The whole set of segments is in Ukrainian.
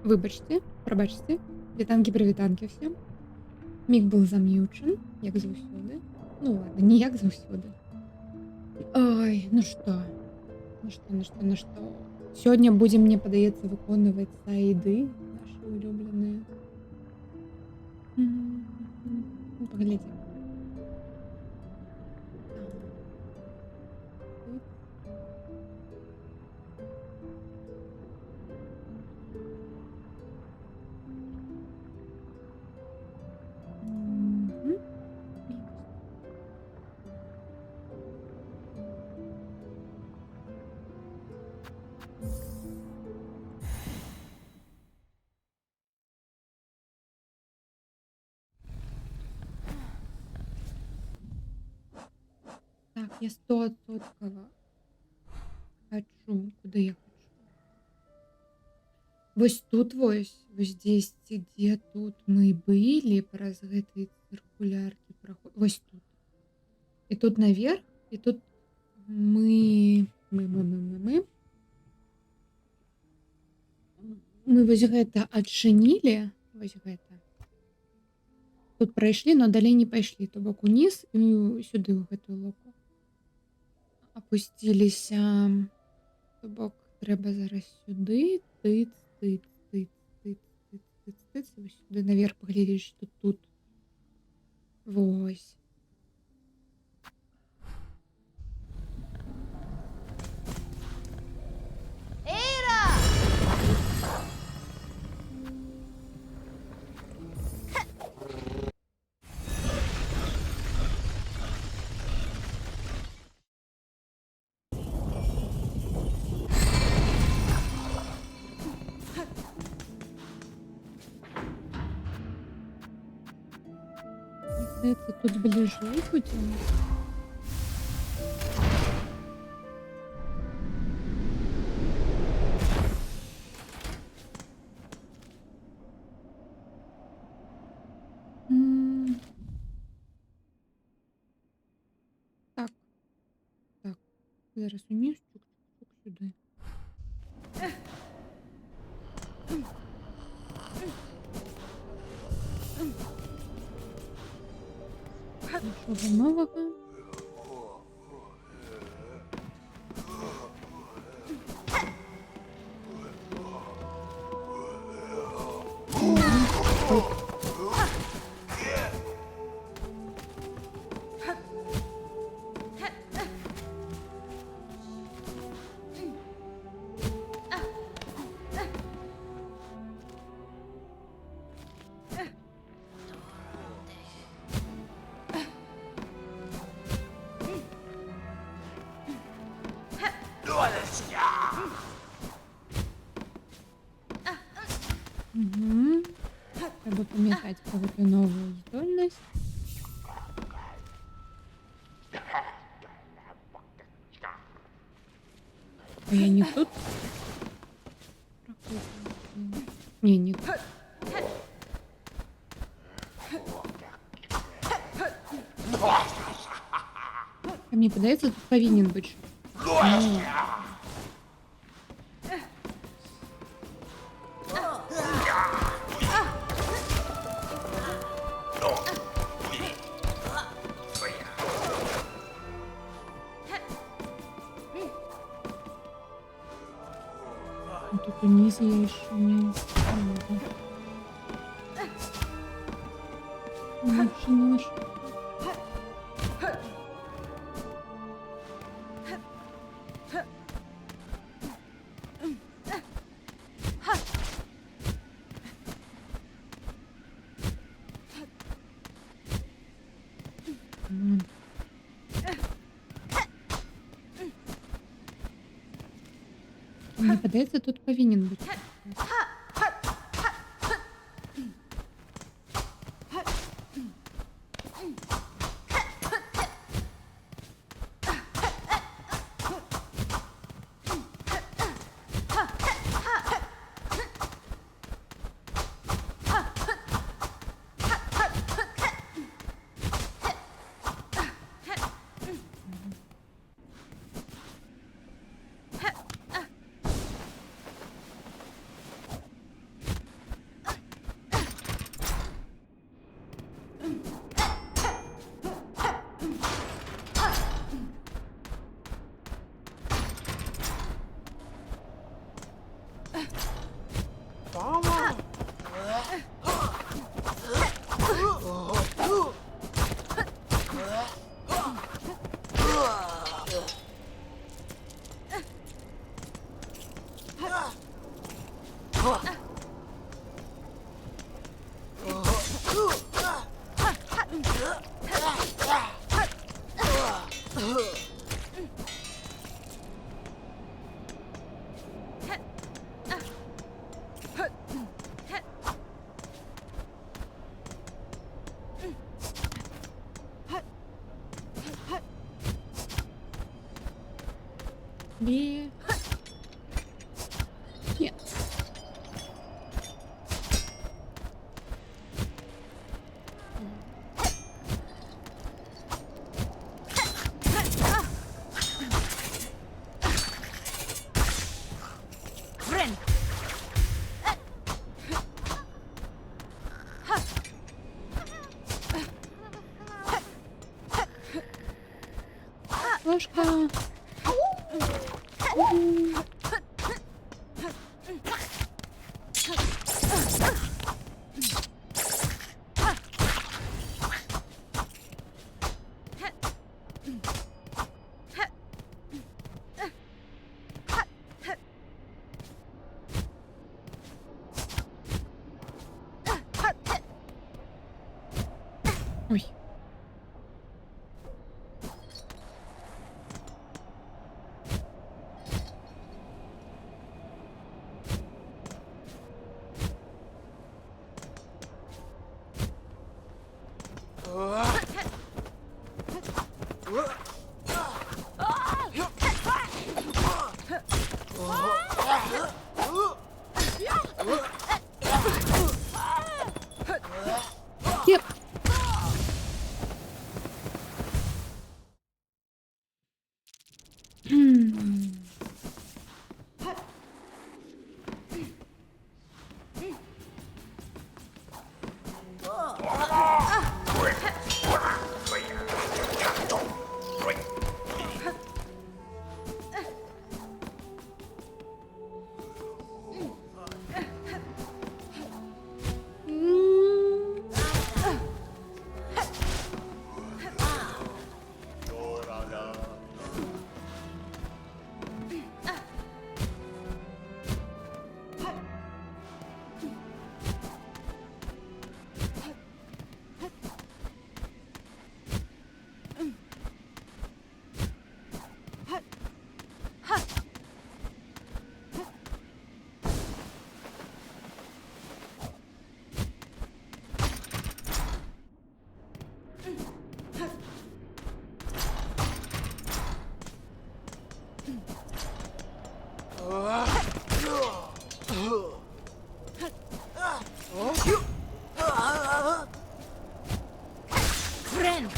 Вибачте, пробачте. Вітанки-привітанки всім. Мік був зам'ючен, як завсюди. Ну ладно, не як завсюди. Ой, ну что. Ну что. Сегодня будем, мне подається, виконувати сайди наші улюблені. Ну, поглядим. Так, я 100% хочу. Куди я хочу? Вось тут вось дзесьці, дзе тут мы былі, праз гэтай цыркуляркі вось тут. І тут наверх, і тут мы мы вось гэта адчынілі, вось гэта. Тут прайшлі, но далей не пайшлі, то бок уніз і сюды ў гэтую локу. Апусціліся, то бок трэба зараз сюды, тыц, тыц, тыц, тыц, тыц, тыц, тыц, вось сюды наверх паглядзець, што тут. Вось. Мне здаецца, тут бліжэй будзе. М. Так, так. Зараз уніз, чук-чук-чук сюди. Нічого нового. Угу. Треба пам'ятати про эту новую здольність. А я не тут проходила? Не тут. Мне подается, тут повинен быть. Ну. Тут униз я еще не могу. Вообще не нашла. Мне подается, тут повинен быть. тебе. Нет. Френ! Ложка. Ой. Еп. Френ!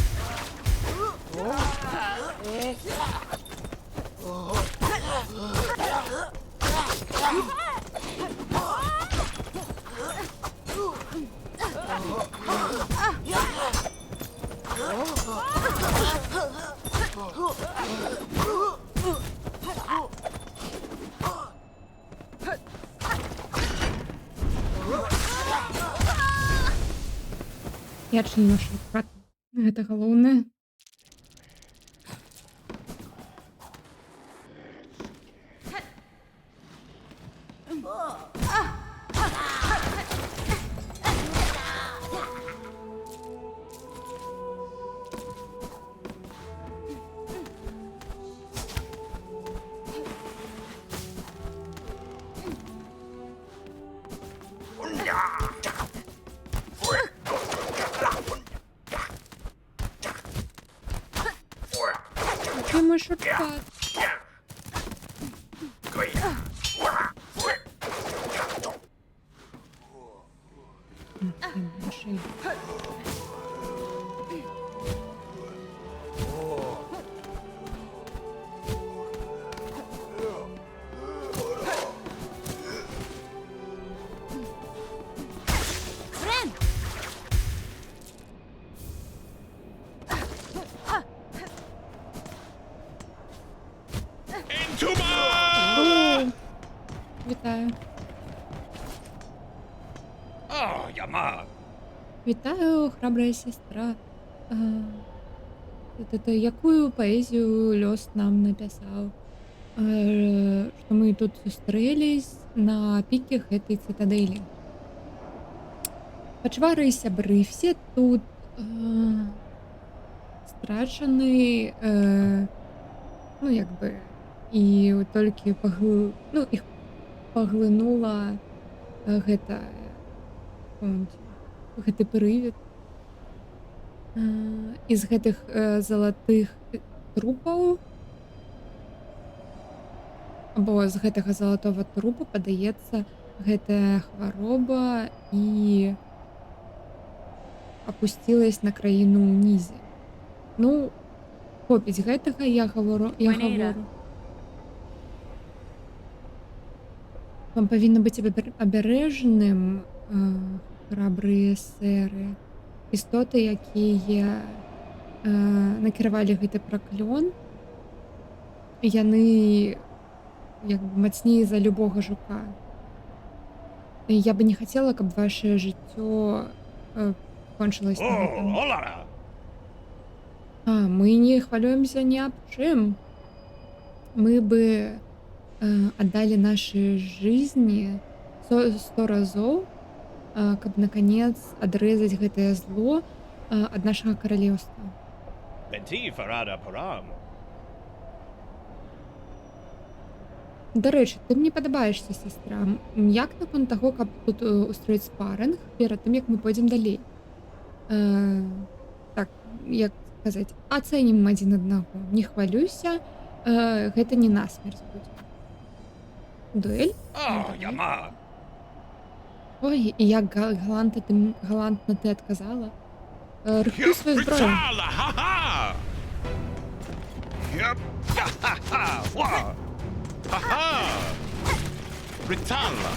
Я адчыню нашу хату. Гэта галоўнае. Який мой шорткат? Машина. Френ! О, вітаю. Oh, Yama. Вітаю, храбрая сестра. Якую паэзію лёс нам напісаў? Што мы тут сустрэлись на піке гэтай цытадэлі. Пачвары і сябры, все тут страчаны, ну, як бы, і толькі іх паглынула гэта, гэты прывід. І з гэтых залатых трупаў бо з гэтага залатого трупа падаецца, гэтая хвароба і апусцілась на краіну ўнізе. Ну, хопіць гэтага, я Juanita. гавору. Вам павінна быць абярэжным, храбрыя сэры. Істоты, якія накіравалі гэты праклён, яны як бы мацней за любога жука. І я бы не хацела, каб вашае жыццё кончылось на Oh, гэтым. hola! Мы не хвалюемся ні аб чым. Мы бы аддалі нашы жизни 100 разоў, каб наконец адрэзаць гэтае зло ад нашага каралеўства. Benti farada param. Дарэчы, ты мне падабаешся, сястра. Як наконт таго, каб тут устроіць спарынг перад тым, як мы пойдзем далей? Так, як сказаць, ацэнім адзін аднаго. Не хвалюйся, гэта не насмерць будзе. Дуэль? Oh, я маг. Ой, і як галантна ты адказала. Рыхтуй сваю зброю. Ritala, ha-ha! Yep, ha-ha-ha! Wah! Ha-ha! Ritala!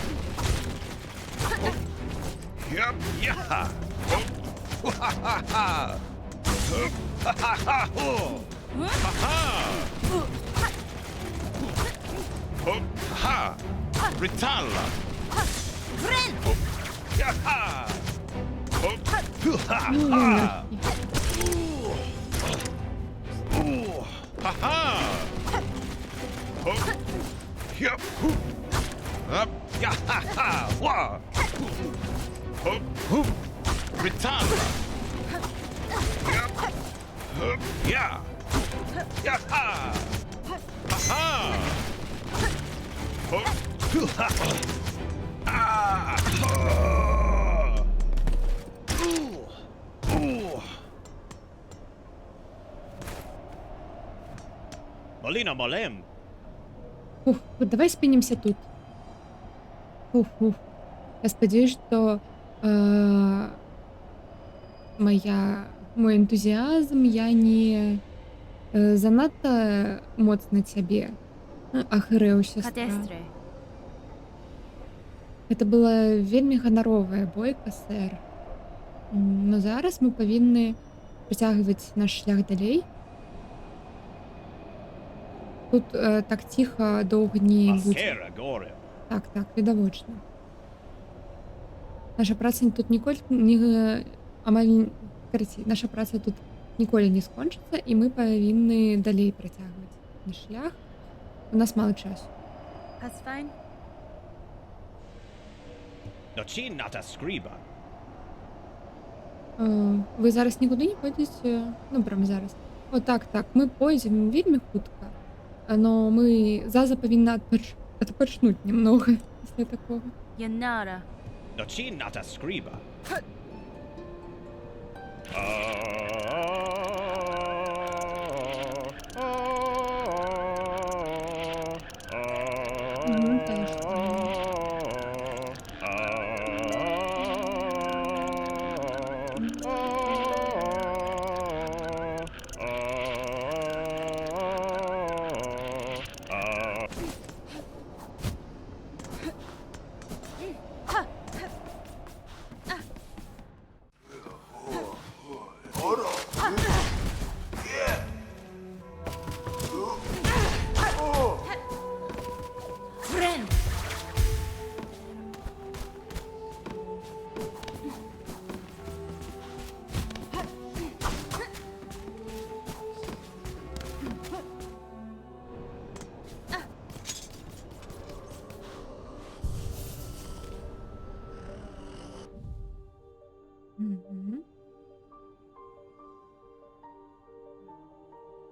Yep, yeah! Ha-ha-ha! Ha-ha-ha! Ha-ha! Ha-ha! Ritala! Friend! Yeah! Ну, Ha-ha! легкий. Ha-ha! Yep. Up. Ya-ha-ha! Wah! Ritala! Yep. Yeah! Ya-ha! Ha-ha! Ah! Molina Molem. Фух, вот давай спинимся тут. Фух. Я спадзяюсь, што мой энтузіазм, я не занадта моцна цябе ахырэў, сястра. Кадестре. Это была вельмі ганаровая бойка, сэр. Но зараз мы павінны працягваць наш шлях далей. Тут так ціха доўга не будзе. Mascara Gore. Так, відавочна. Наша праца тут наша праца тут ніколі не скончыцца, і мы павінны далей працягваць наш шлях. У нас мала часу. That's fine. No chin not a scriba. Вы зараз нікуды не пойдзеце? Ну, прям зараз. О, так, мы пойдзем вельмі хутка. Но мы павінна адпачнуць немного пасля такога. Yanara. No chin not a scriba. Friend!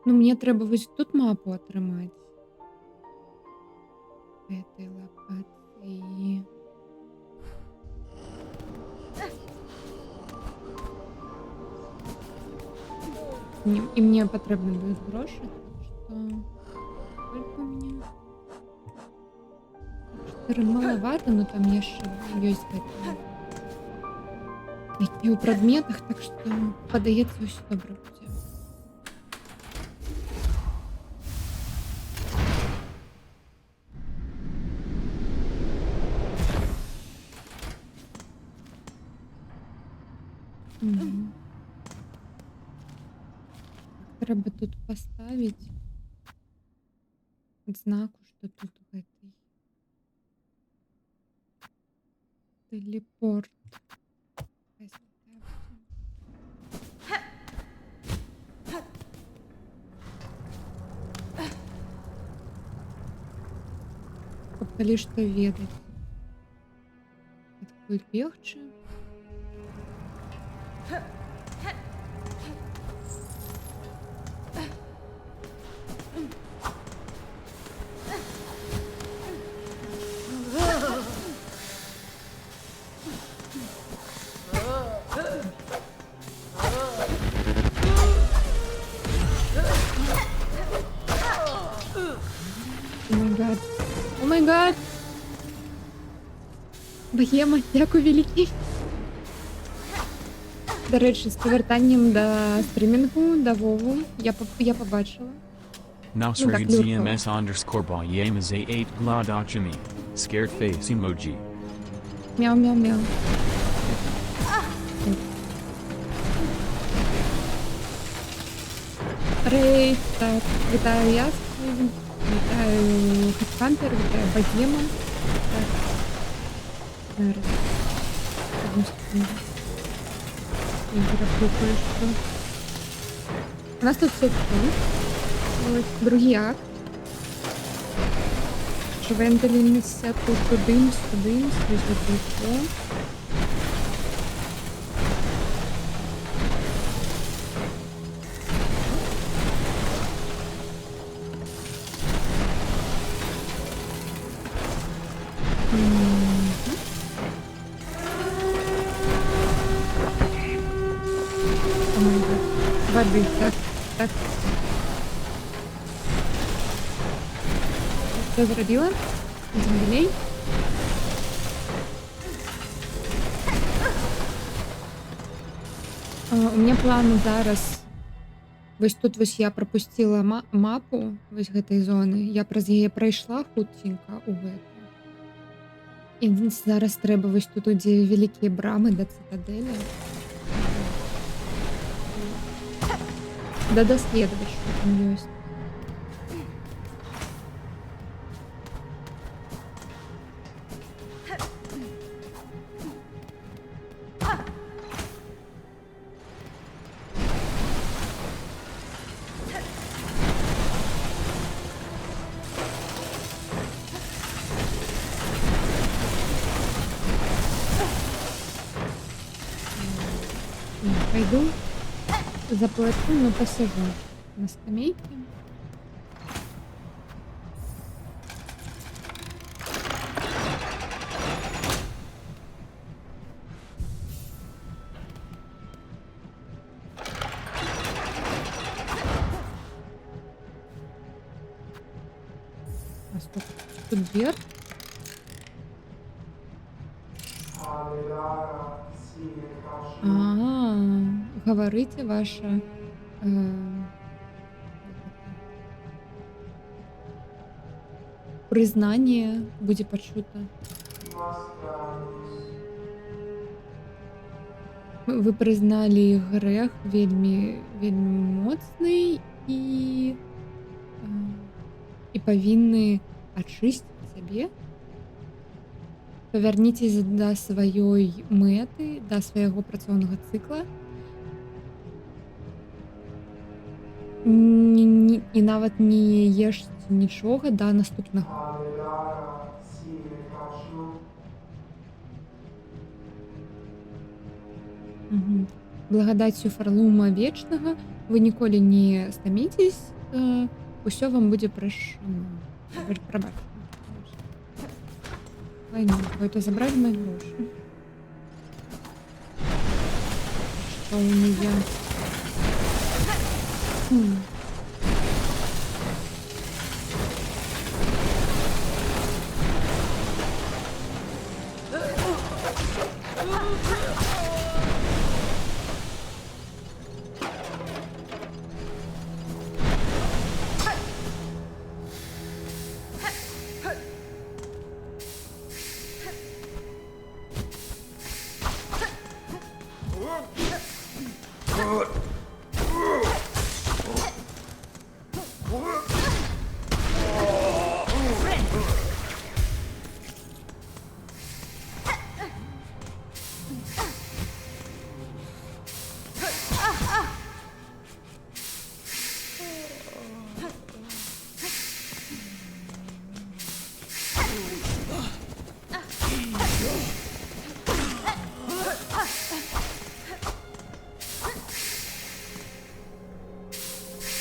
Ну, мне трэба вось тут мапу атрымаць. Этой лакацыі. І мне патрэбны будуць грошы, так што сколько у меня? 4 маловато, но там яшчэ ёсць гэты. Які ў прадметах, так што падаецца ўсё добра будзе. Мгм. Трэба тут паставіць адзнаку, што тут гэты тэлепорт. Хай святая будзе. Каб калі што ведаць. Адкуль бегчы. О май гад. О май гад! Богема, дзякуй вялікі. Дарэчы, з павяртаннем да стрымінгу, да Вову, я пабачыла. Nosrid так, ZMS underscore Bayam is A8 Glodachami. Scared face emoji. Мяу-мяу-мяу. Рейд, так, вітаю Яску, вітаю Хедхантер, вітаю Богема. Так. Зараз. Одну секунду. Я зроблю кое-що. У нас тут все тут. Ось другий акт. Швенделінся тут туди, сюди. О май гад. Воды, так. Що зробила? Землей. У меня планы зараз. Вось тут вось я пропустила мапу вось гэтай зоны. Я праз яе прайшла хутченька у гэту. І зараз трэба вось тут, дзе вялікія брамы да цытадэлі. Да даследаваць, што там ёсць. Пойду заплачу, но посажу на скамейке. А сколько тут дверь? Гаварыце ваша прызнанне будзе пачута. Вы прызналі грэх вельмі моцны і павінны ачысціць сябе. Павярніцеся да сваёй мэты, да свайго працоўнага цыкла. І нават не ешце нічога да наступнага. Благадаццю Фарлума вечнага вы ніколі не стаміцесь, усё вам будзе прашчана. Прабачце. Войну. Это забрать мои гроши. Что у меня?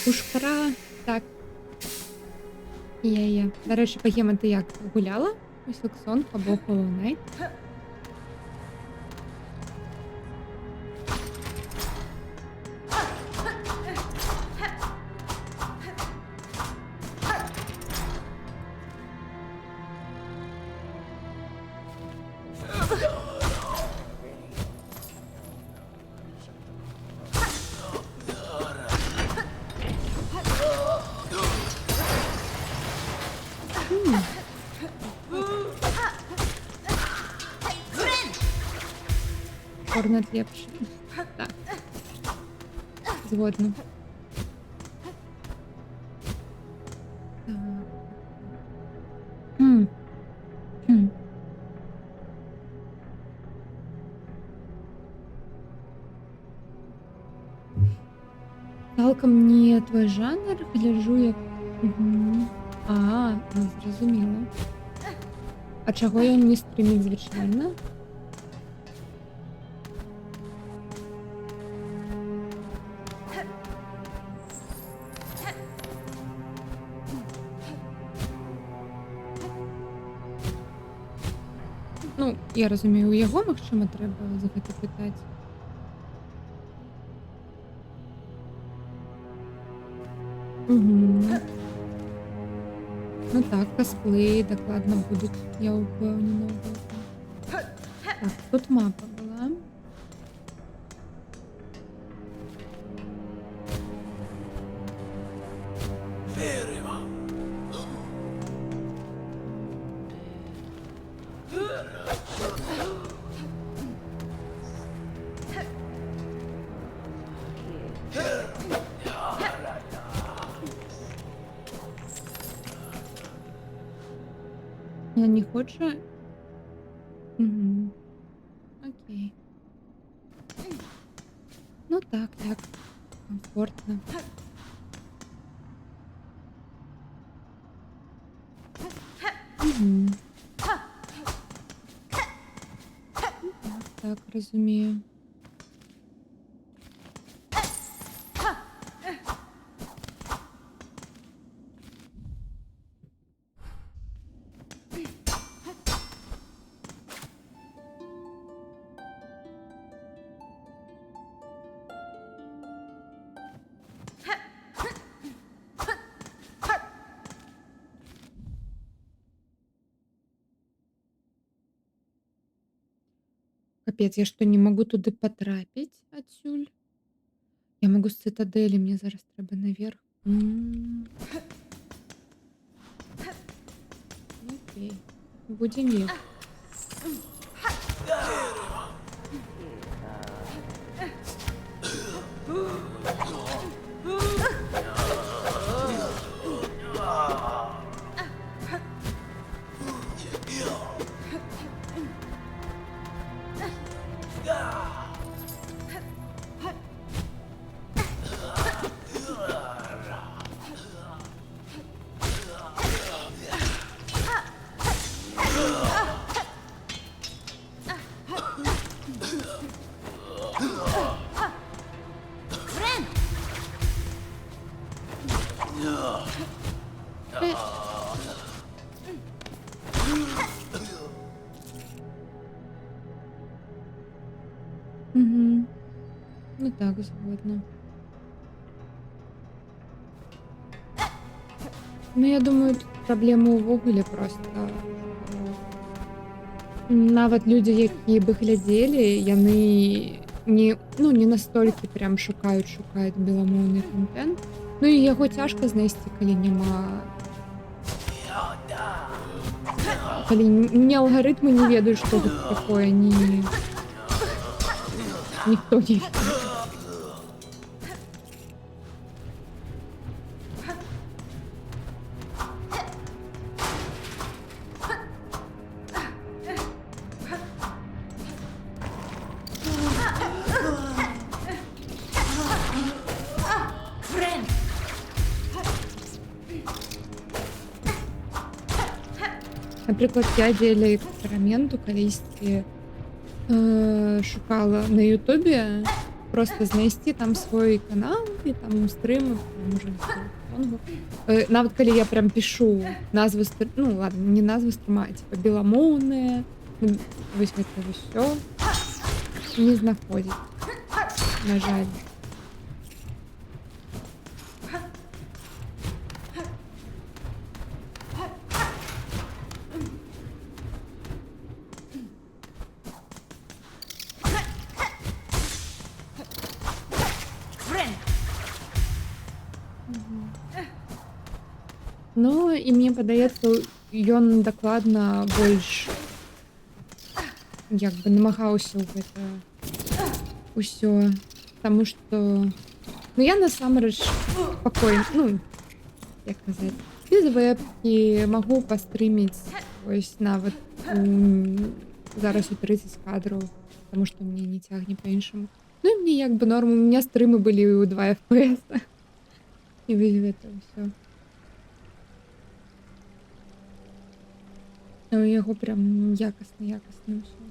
Пушкара. Так. Є. До речі, Богема, ти як гуляла? У Соксон або Hollow Knight? Корнет лепше. Так. Згодна. Так. Хм. Хм. Цалком не твой жанр, гляжу як... Угу. Ну, зрозуміло. А чого ён не стрімить, звичайно? Ну, я розумію, у яго, магчыма, трэба за гэта пытаць. Угу. Ну так, косплеи докладно будут, я упевнена в этом. Так, тут мапа была. Я не хочу. Угу. Окей. Ну так, комфортно. Угу. Так, розумію. Капец, я что, не могу туды потрапить отсюль? Я могу с цитадели, мне зараз треба наверх. Окей. Будем ехать. Угу. Ну так, згодна. Ну, я думаю, тут проблема увогуле просто. Нават людзі, які бы глядзелі, яны не настолькі прям шукаюць беламоўны контент. Ну і яго цяжка знайсці, калі няма... Калі не алгарытмы не ведаюць, што гэта такое, ніхто не ведае. Наприклад, я дзеля эксперыменту калісьці шукала на Ютубе просто знайсці там свой канал і там стрымы, можа нават калі я прям пішу назвы ну ладно, не назвы стрима, а типа беламоўныя, вось гэта ўсё не знаходзіць, на жаль. Friend. Ну і мне падаецца, ён дакладна больш як бы намагаўся ў гэта ўсё, таму што ну я насамрэч спакойна, ну як казаць, без вэбкі магу пастрыміць вось нават зараз у 30 кадраў, таму што мне не цягне па-іншаму. Ну і мне як бы норм, у меня стрымы былі ў 2 FPS і вось гэта ўсё. А у яго прям якасна ўсё.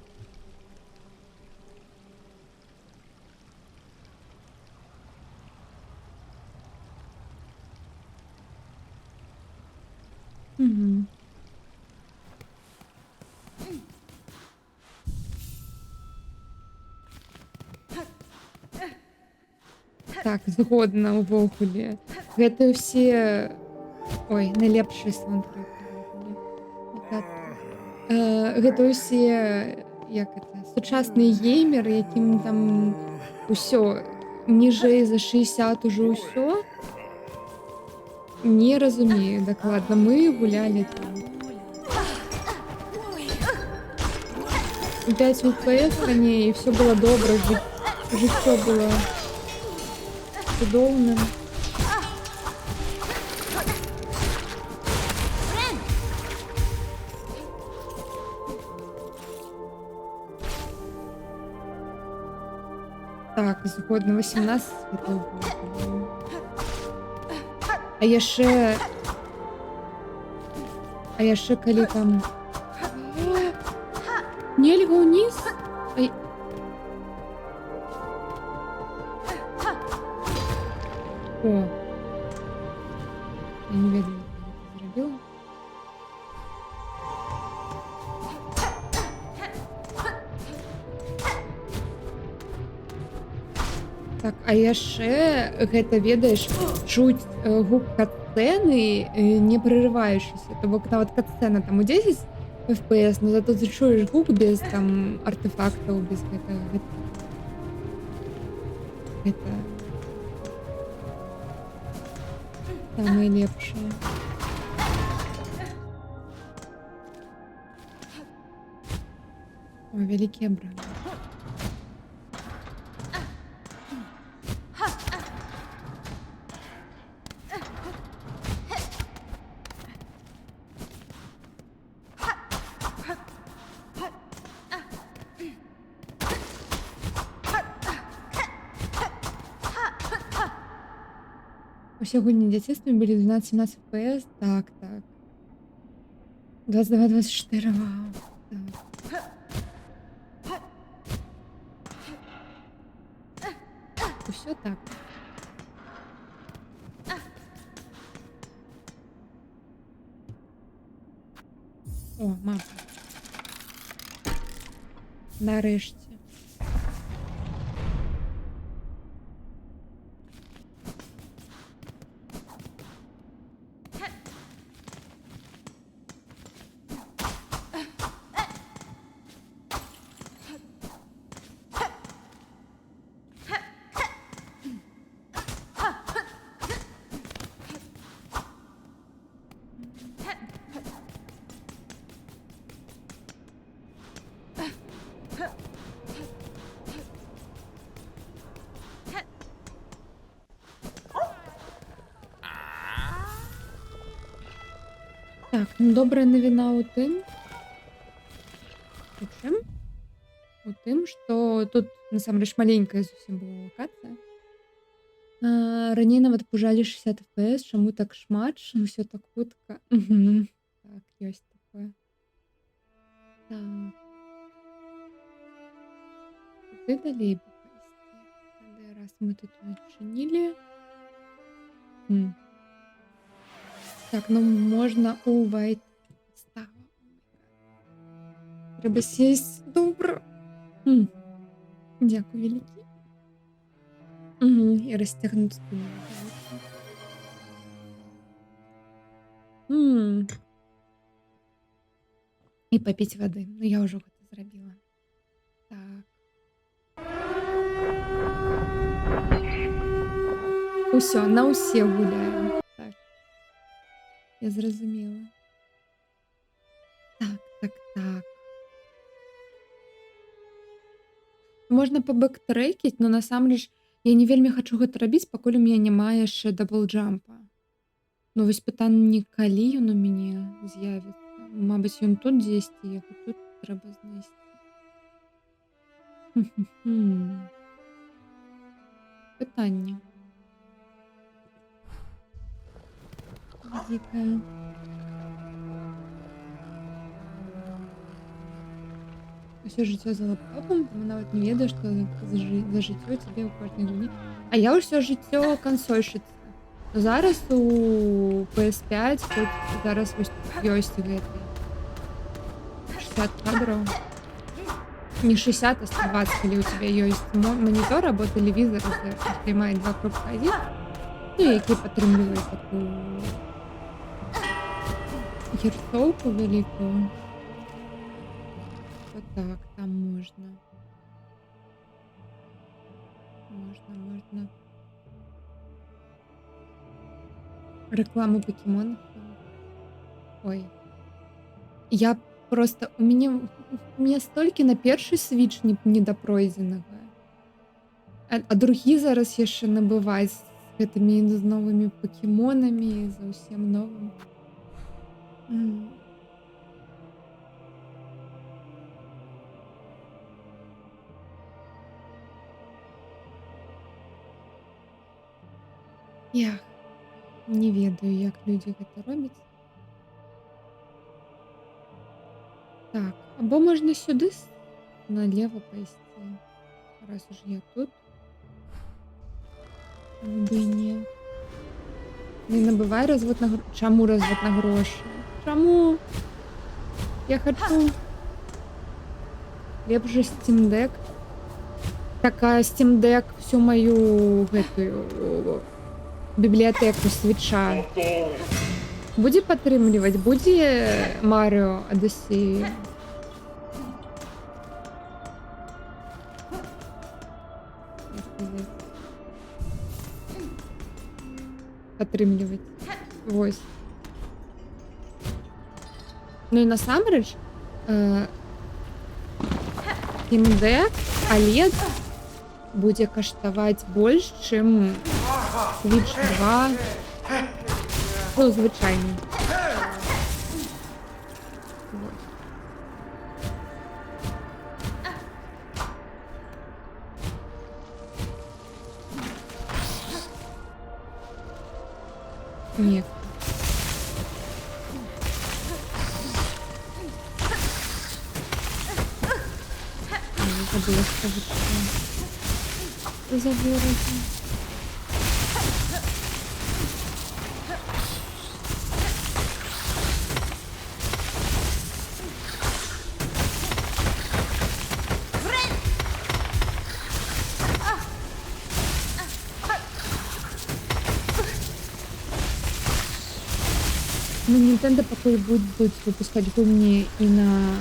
Мгм. Так, згодна ўвогуле. Гэта ўсе ой, найлепшы саундтрэк увогуле. Так. Гэта ўсе як это сучасныя геймеры, якім там усё ніжэй за 60 ужо ўсё. Не разумею дакладна. Мы гулялі там 5 FPS раней, і всё было добра, жыццё было цудоўным. Так, згодна 18 гэта ўвогуле. А яшчэ калі там нельга ўніз? Ай. О. Я не ведаю, як я гэта зрабіла. Так, а яшчэ гэта ведаеш, чуць гук катсцэны, не прерываючыся. То бок нават катсцэна там у 10 FPS, но зато ты чуеш гук без там артефактаў, без гэтага. Гэта самае лепшае. Ой, вялікія брамы. Усе гульні дзяцінства былі 12-17 FPS. Так. 22-24, вау. Так. Усё так. О, мапа. Нарэшце. Так, ну добрая навіна ў тым, у тым, што тут насамрэч маленькая зусім была лакацыя. Раней нават пужалі 60 FPS, чаму так шмат, чаму ўсё так хутка. Так, ёсць такое. Так. Куди далі би пойти? Але раз ми тут відчинили. М. Так, ну можна у White става. Треба сесть. Добре. Дякую, великий. Угу, і розтягнути спину. І попити води. Ну, я вже це зробила. Так. Усьо, на усіх гуляємо. Так. Я зрозуміла. Так. Можна побэктрекіць, но насамрэч я не вельмі хачу гэта рабіць, пакуль у мяне няма яшчэ даблджампа. Ну вось пытанне, калі ён у мяне з'явіцца. Мабыць, ён тут дзесьці, яго тут трэба знайсці. Пытанне. Дзікае. Усё жыццё за лаптопам, таму нават не ведаю, што за жыццё цябе ў кожнай гульні. А я ўсё жыццё кансольшыца. Зараз у PS5 тут зараз вось ёсць гэты 60 кадраў. Не 60, а 120, калі ў цябе ёсць манітор або тэлевізор, які мае 2.1, ну, які падтрымлівае такую герцоўку вялікую. Так, там можна. Можна. Рекламу покемонов. Ой. Я просто... У меня столькі на першы свіч недопройдзенага. А другі зараз яшчэ набываць з гэтымі з новымі покемонамі, за ўсім новым. Я не ведаю, як людзі гэта робяць. Так, або можна сюды налево пайсці. Раз уж я тут. Бы не. Не набывай развод на грошы. Чаму развод на грошы? Чаму? Я хачу. Лепш же Steam Deck. Такая Steam Deck всю мою гэтую бібліятэку свіча. Будзе падтрымліваць, будзе Марыо Адысею. Падтрымліваць. Вось. Ну і насамрэч Steam Deck OLED будзе каштаваць больш, чым Switch 2. Ну, звычайны. Нет. Забыла сказать, что забыла. Ну, Nintendo пакуль будуць выпускаць гульні і на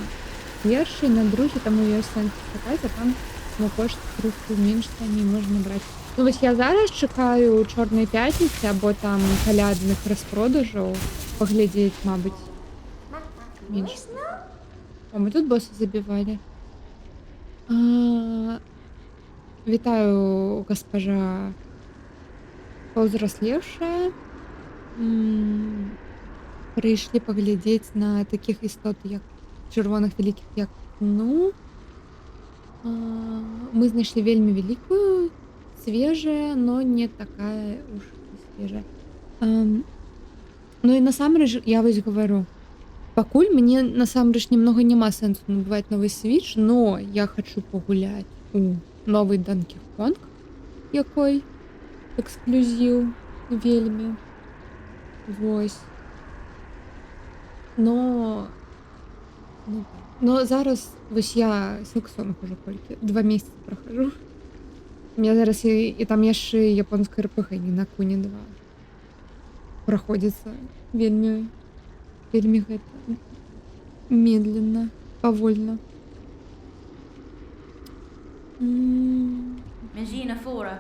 першы, і на другі, таму ёсць сэнс чакаць, а там на кошт крыху менш танней можна браць. Ну вось я зараз чакаю чорнай пятніцы або там калядных распродажаў паглядзець, мабыць. Менш. О, мы тут босса забівалі. Вітаю, госпожа паўзраслеўшая. Прыйшлі паглядзець на такіх істот, як чырвоных вялікіх, як ну. Мы знайшлі вельмі вялікую, свежая, но не такая уж свежая. Ну і насамрэч, я вось гавару, Пакуль мне насамрэч немного няма сэнсу набываць новы Switch, но я хочу пагуляць у новый Donkey Kong, якой эксклюзіў вельмі. Вось. Но зараз вось я Silksong уже колькі 2 месяцы прахажу. У меня зараз і там яшчэ японская РПГ не на Куне 2 праходзіцца вельмі гэта медленно, павольна. Magina Fora.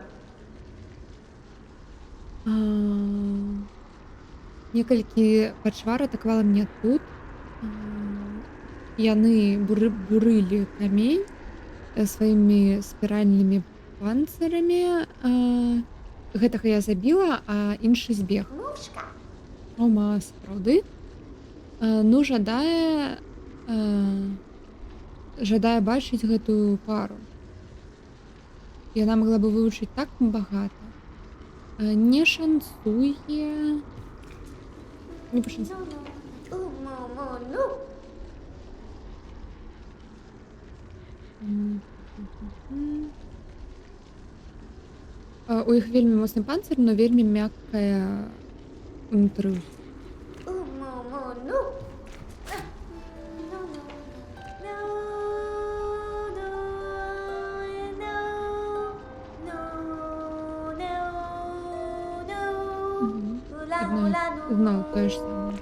Некалькі пачвар атакавала мне тут. Яны бурылі камень сваімі спіральнымі панцырамі. Гэтага я забіла, а іншы збег. Ома, сапраўды. Ну, жадае бачыць гэтую пару. Яна могла бы вывучыць так багата. Не шанцуе. Не пашанцуе. У іх вельмі моцны панцыр, но вельмі мяккая унутры. Зноў тое ж самае.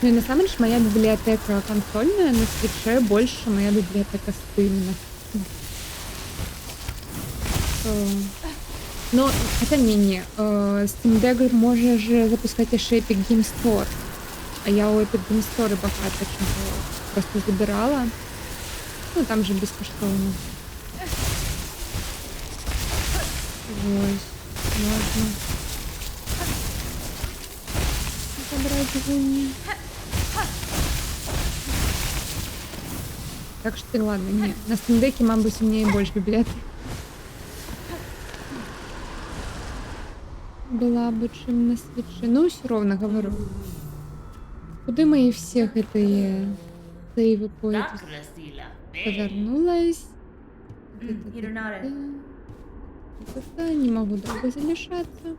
Ну и насамрэч моя библиотека консольная на свитче больше моя библиотека стыльная. Но хотя не. Steam Deck може же запускать еще Epic Game Store. А я у Epic Game Store багато чого просто забирала. Ну там же безкоштовно. Ось. Можна. Забрать гуни. Так что ладно, не. На Steam Deck'е, мабуть, у меня и больше библиотек была бы, чем на свитче. Ну, все равно говорю. Куда мои всех это сейвы поедут? Повернулась. Не могу долго залишаться.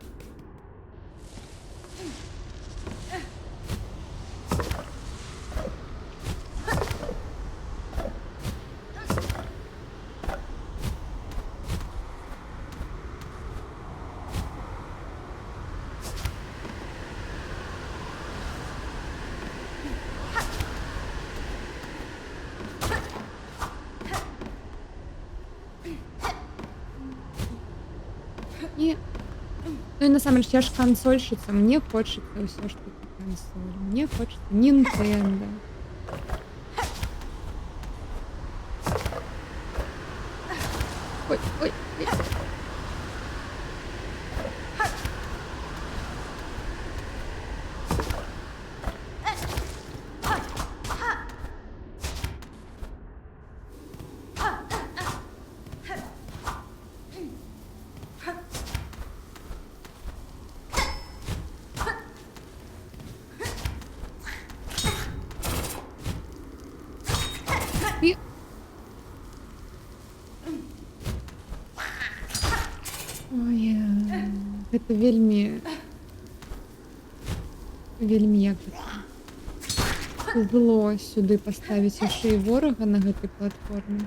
И... Ну и на самом деле я же консольщица, мне хочется все, что это консоль. Мне хочется Nintendo. Ой, ой, ой. И... Ой, это вельмі як зло сюды поставіць яшчэ і ворага на гэтай платформе.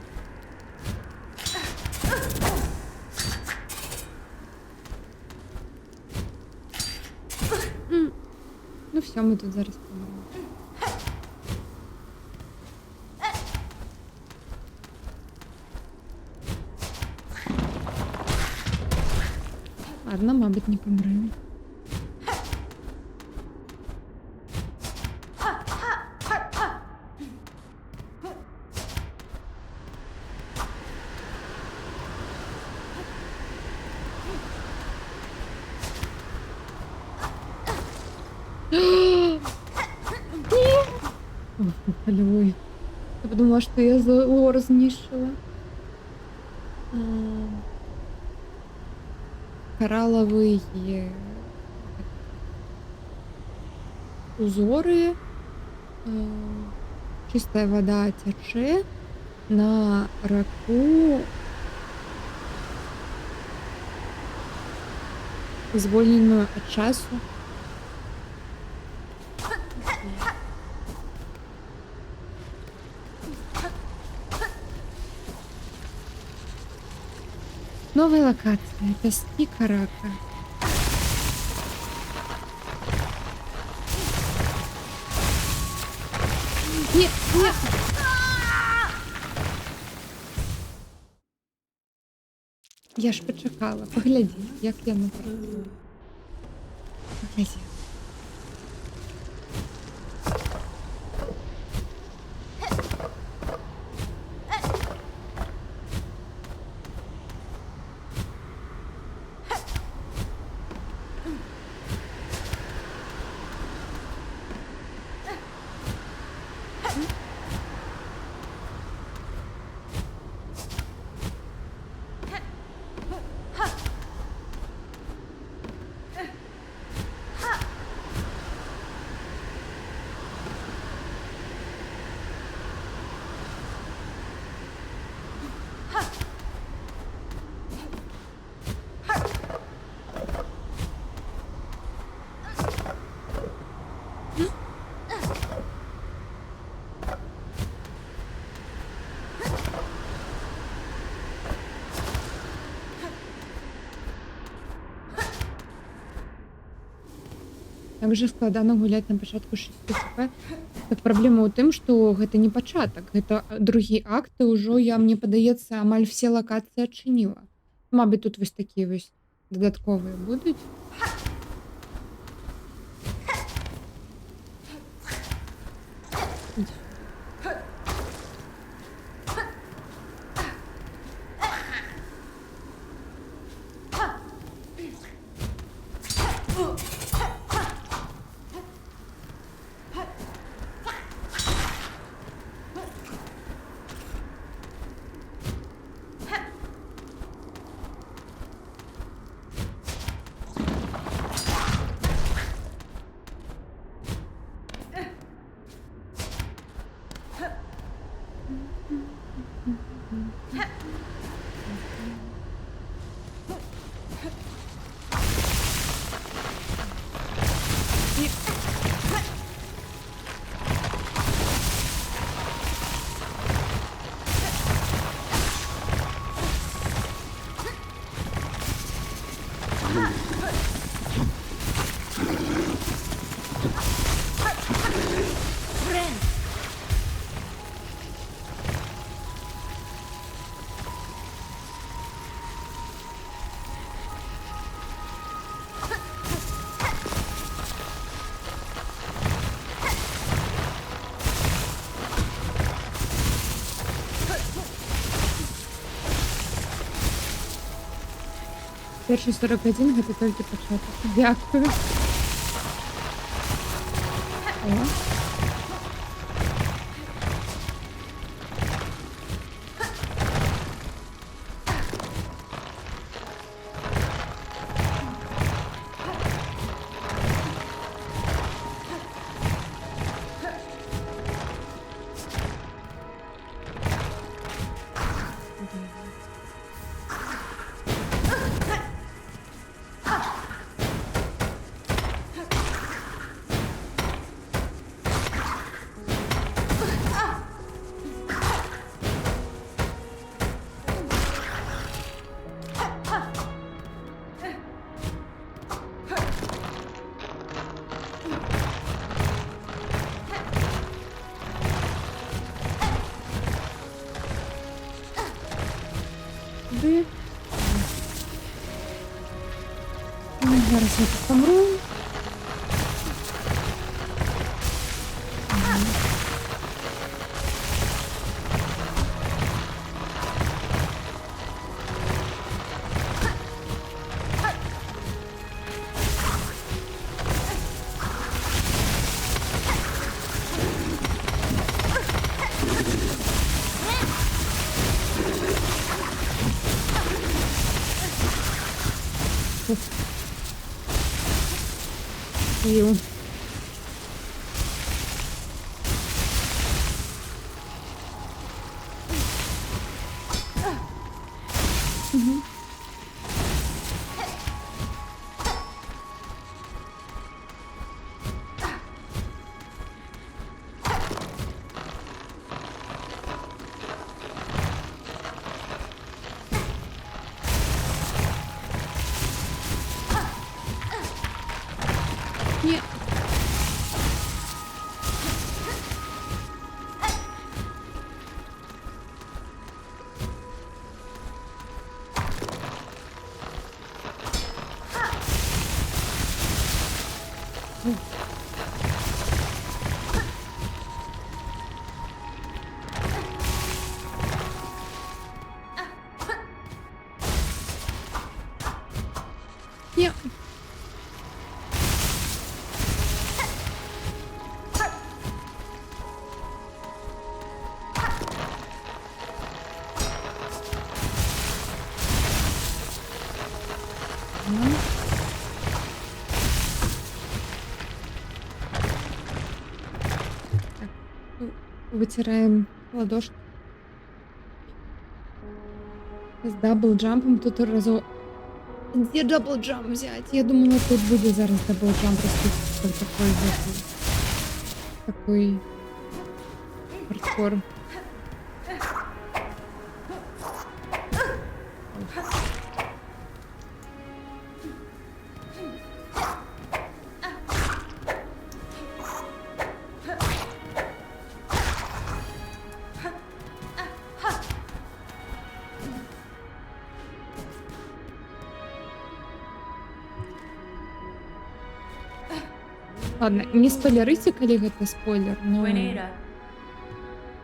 Ну все, мы тут зараз помрем. Ладно, мабуть, не помрем. Ой, я подумала, что я за лор знищила. Коралловые узоры. Чистая вода тече на раку, звольненую от часу. Новая локация. Пески Карака. Нет, нет. Я ж почекала. Погляді, як я напрацюю. Погляді. Также складана гуляць на пачатку 6 хп. Так праблема ў тым, што гэта не пачатак, гэта другі акт, і ўжо я, мне падаецца, амаль все лакацыі адчыніла. Мабыць, тут вось такія вось дадатковыя будуць. Friend. Перший 41 гэта толькі пачатак. Дякую. О. Сюди. Зараз я тут помру. Фух. Ю. Мгм. Ні. Ні. Ага. Так, вытираем ладошки. С даблджампом тут разок. Где даблджамп взять? Я думала, тут будет зараз даблджамп растить. Такой хардкор. Ладно, не спойлерыйте, калі гэта спойлер, но... Buenera.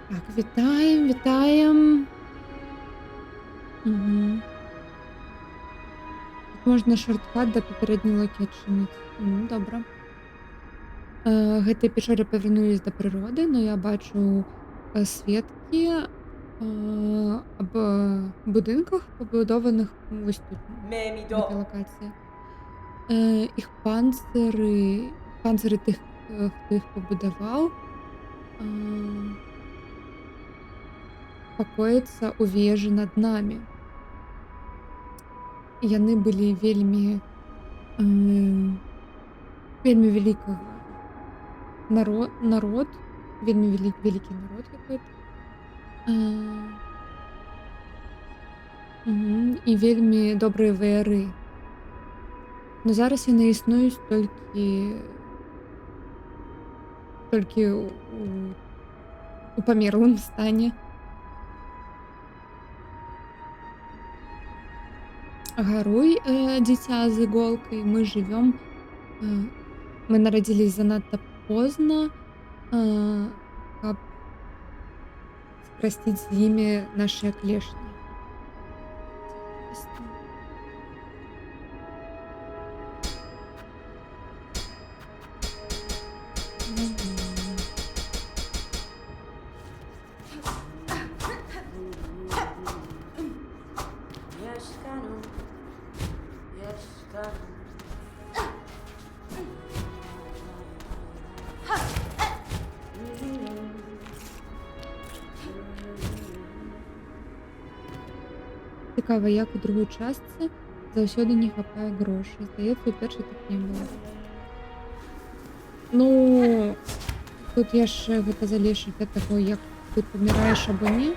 Так, вітаем. Угу. Тут можна шорткат да папярэдняй локі адчыніць. Добра. Гэтыя печоры павярнулись да прыроды, но я бачу сведкі аб будынках, пабудованых вось тут, в гэтай лакацыі. Іх панцыры тых, хто іх пабудаваў, пакояцца ў вежы над намі. Яны былі вельмі вялікага народ, вельмі вялікі народ какой-то. І вельмі добрыя ваяры. Но зараз яны існуюць толькі у памерлым стане. Гаруй, дзіця з іголкай, мы жывём, мы нарадзілись занадта позна, каб спрасціць з імі нашыя клешні. Цікава, як у другой частцы заўсёды не хапае грошай. Здаецца, у першай так не было. Ну, тут яшчэ гэта залежыць ад таго, як ты паміраеш або не.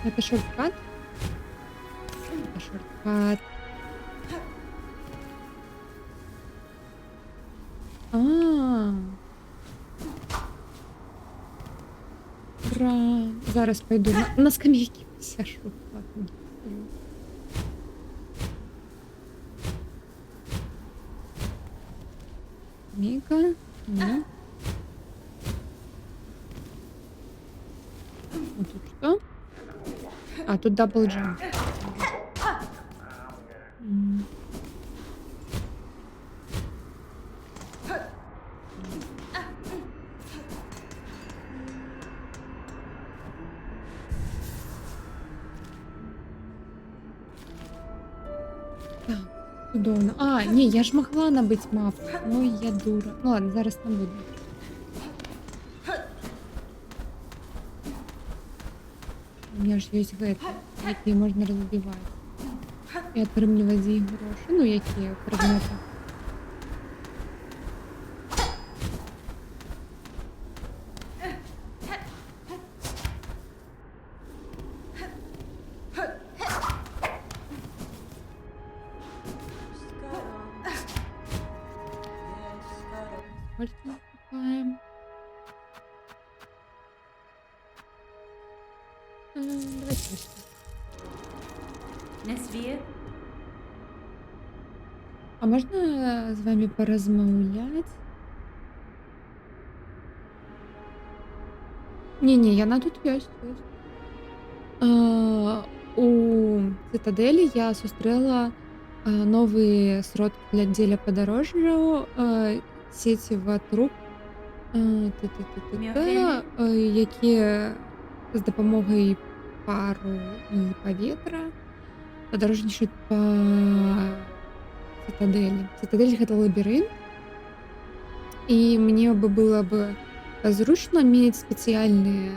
Это шорткат? Это шорткат. Ура! Зараз пойду на скамейке посяжу. Ладно. Скамейка. Ну. А тут что? А, тут даблджамп. Так, чудовно. А, ні, я ж могла набити мапу. Ой, я дура. Ну ладно, зараз не буду. У мене ж є гети, які можна розбивати. І отримувати за їх гроші. Ну, які предмети. Сколько покупаем? Давайте вот. Несвіє. А можна з вами порозмовляти? Ні, яна тут есть. У цитаделі я зустріла нові сродки для діля подорожжя, сетєва труп, які з допомогою пару і повітря подорожнічають по цитаделі. Цитадель — гэта лабірынт, і мне бы было бы зручно мець спецыяльныя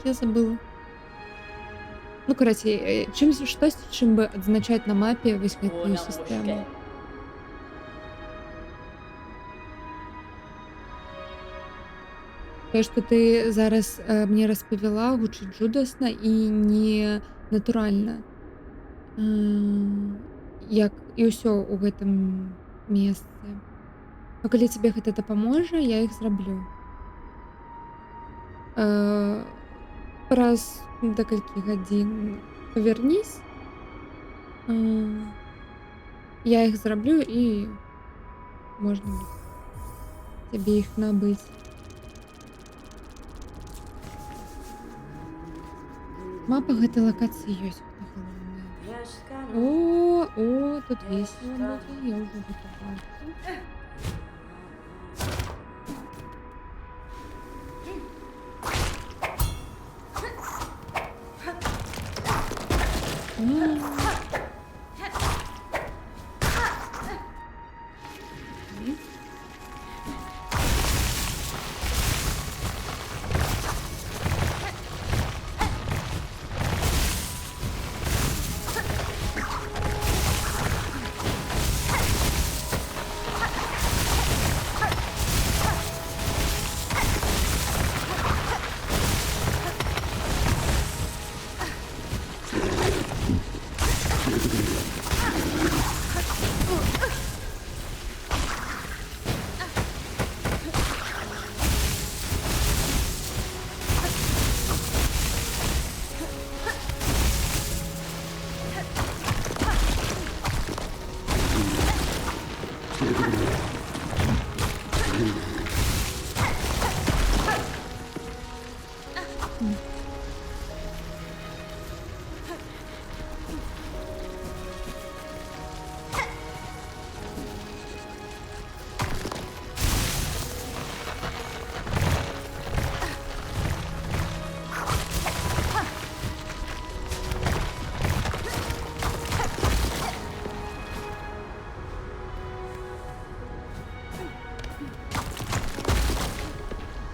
я забыла. Ну, карацей, чымсь штосьці, чым бы адзначаць на мапе вось гэтую сістэму. Тое, што ты зараз мне распавяла, гучыць жудасна і не натуральна. Як і ўсё ў гэтым месцы. Но калі цябе гэта дапаможа, я іх зраблю. Праз декалькі гадзін павярнісь. Я іх зраблю і можна будзе цябе іх набыць. Мапа гэтай лакацыі ёсць, гэта галоўнае. О, тут весела будзе, я ўжо гэта бачу.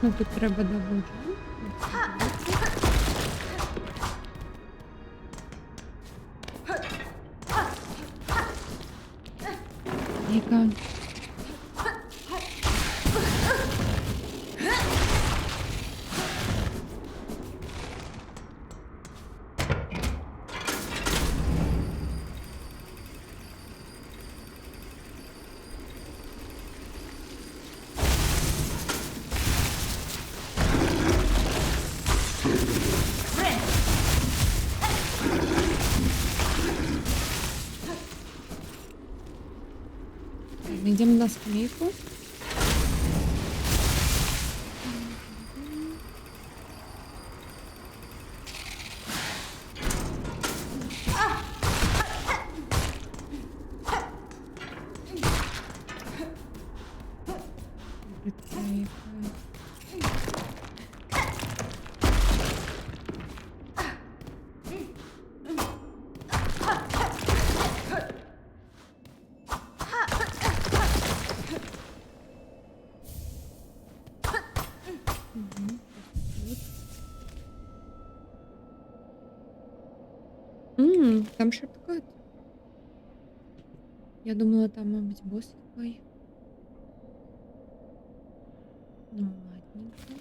Ну, тут треба доводжу. Яка? Идем на скамейку. Там шорткат. Я думала, там, мабуть, босс який. Ну, ладненько.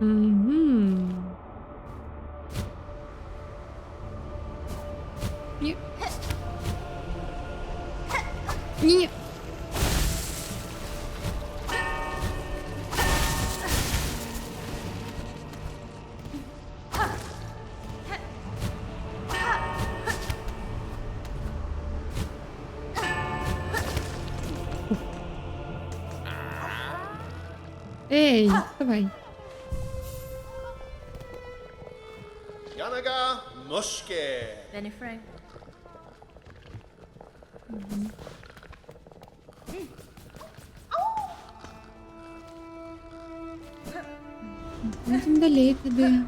Мгм. Ні. Ні. Ей, вставай. Yanaga Noshke. Benny Frank. Йдемо далі туди.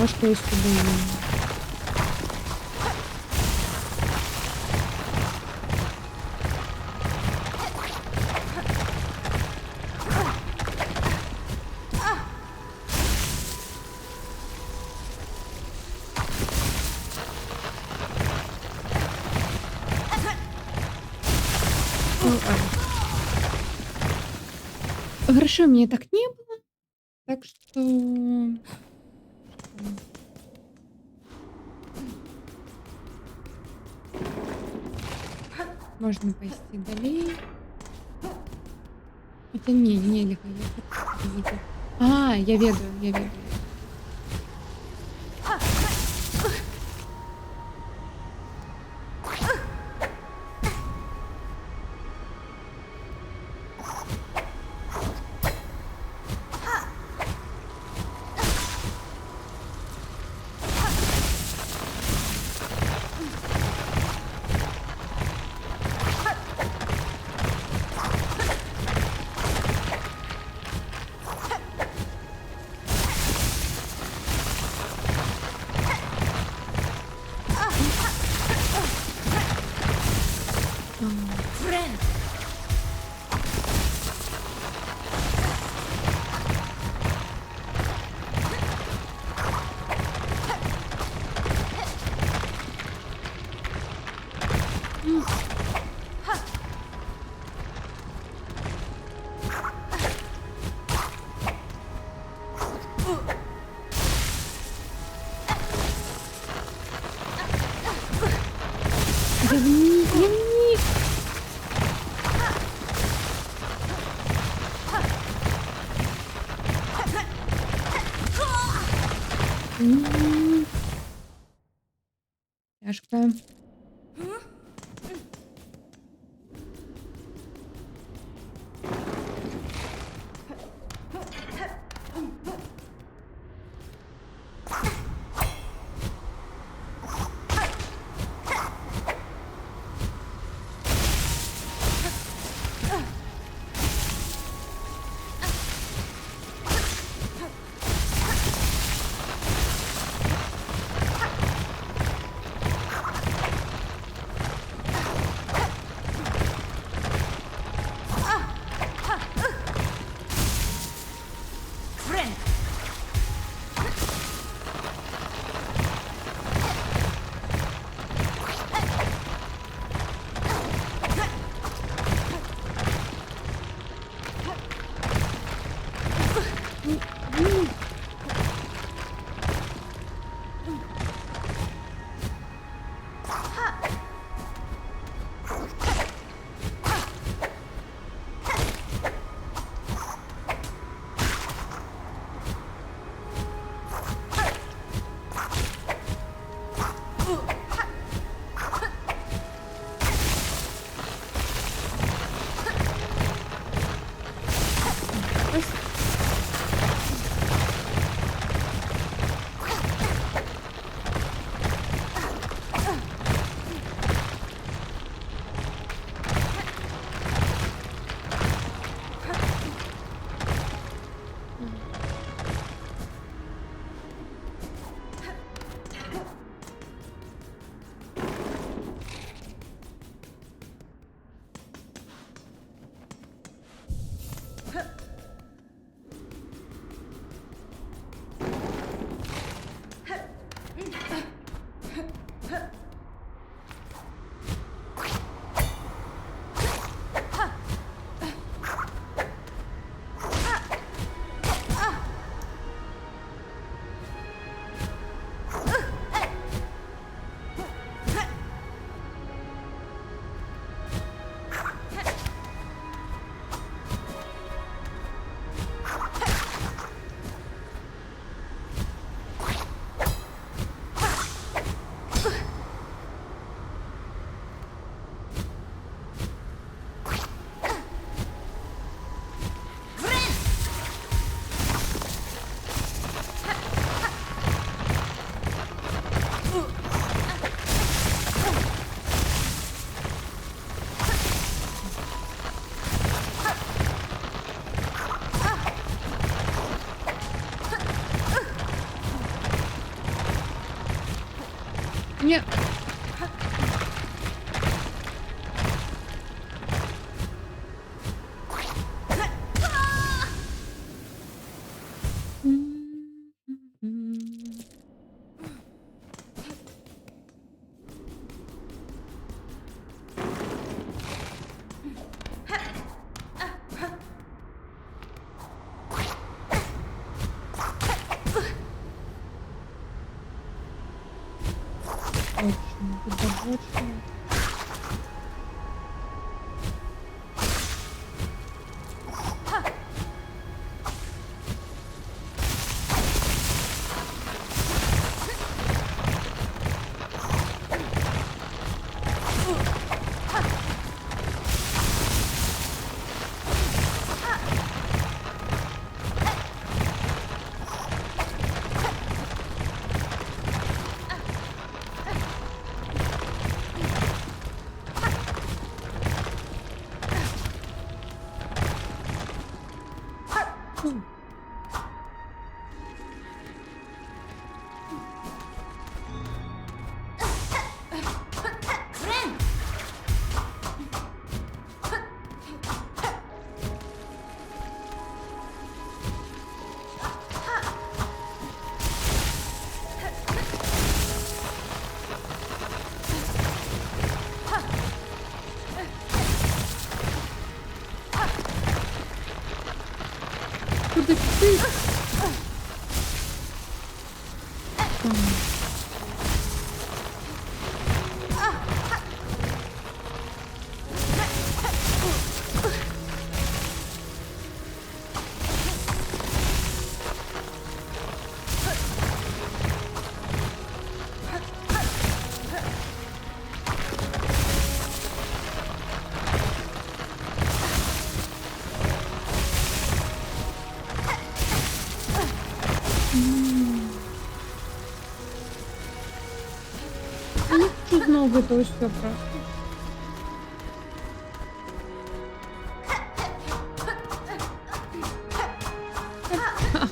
Важко із тобою. Хорошо, мне так не было. Так что... Можно пойти далее. Это не лихо. Я ведаю. Friend. Ямник! Тяжко. Friend. Nie. Очень беззаботно. Friend. Куда ты? гэта ўсё просто.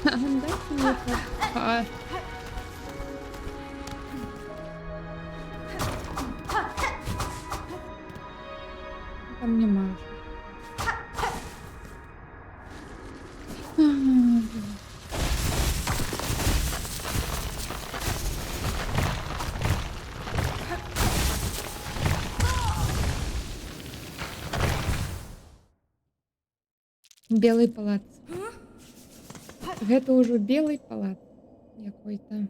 Дайте мне это. Там нема вже. Белый палац. Гэта ўжо белый палац якой-то.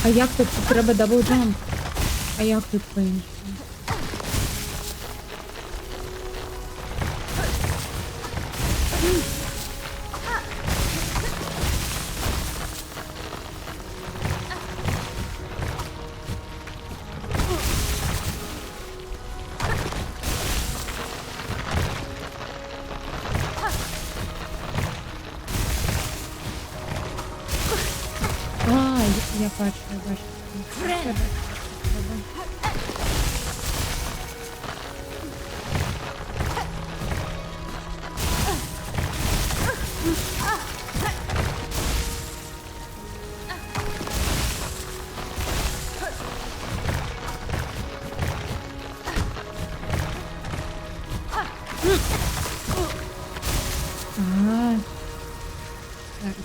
А як тут треба дабл джамп? А як тут по-іншому? Я бачу, я бачу. Френд. Зараз.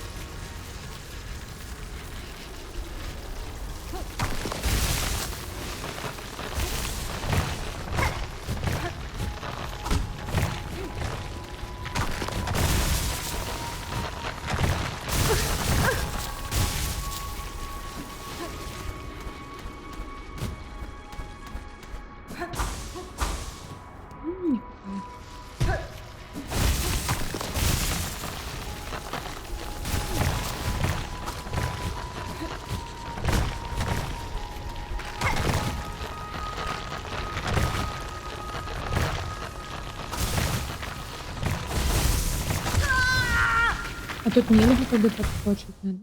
А тут нельзя туди підскочити.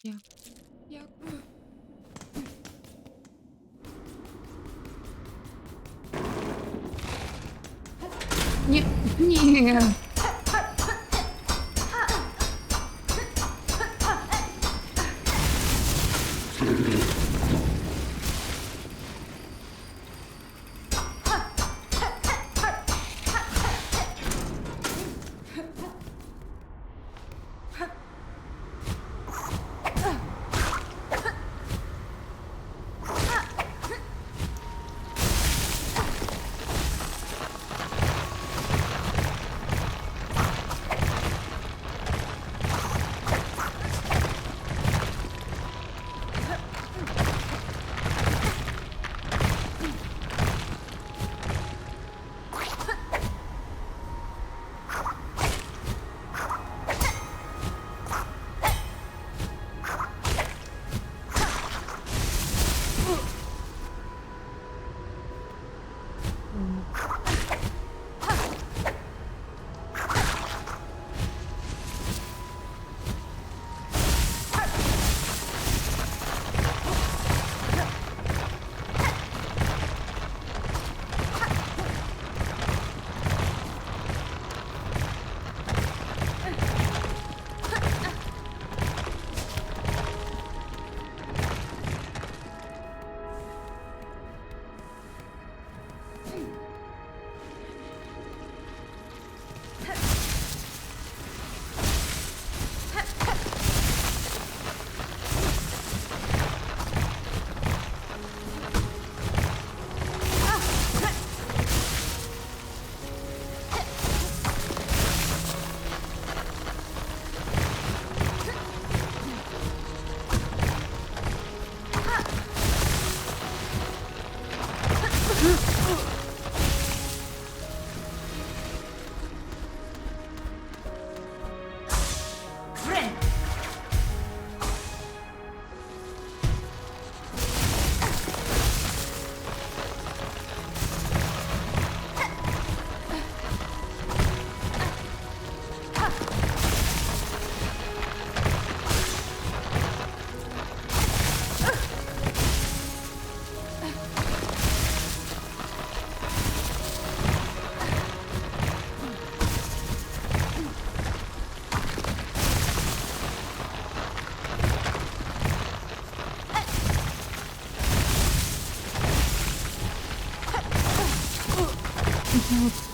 Як? Як? Ні, ні.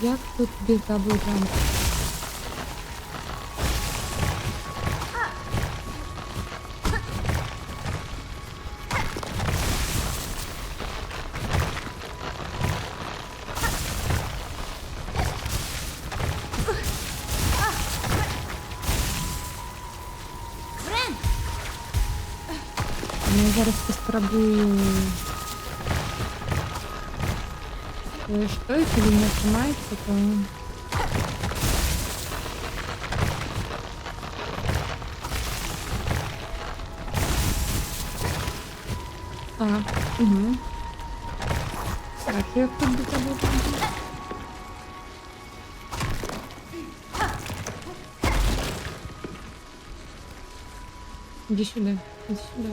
Як тут без даблджамп? Френд! Ну, я зараз поспробую. Что, если не нажимаете, то... Угу. Так, я тут до того. Иди сюда, иди сюда.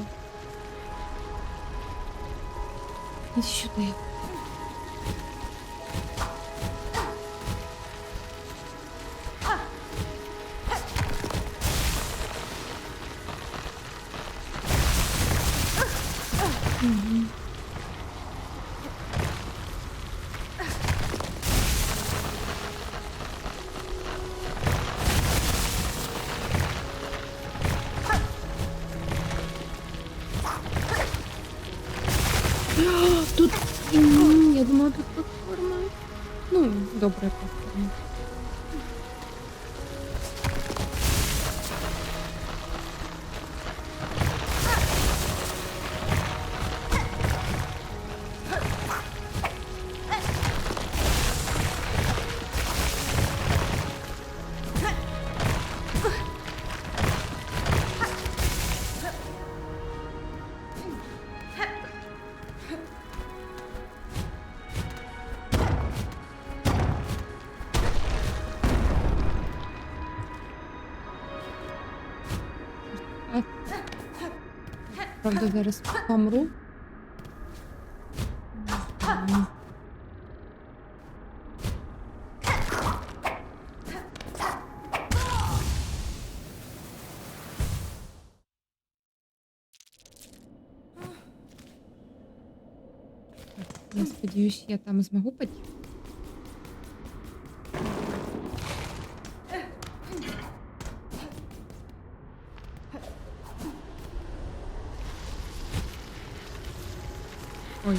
Иди сюда. Мгм. Тут, я думала, тут платформа. Ну, добрая платформа. А, правда, зараз помру. Я сподіваюсь, я там змогу пойти. Ой.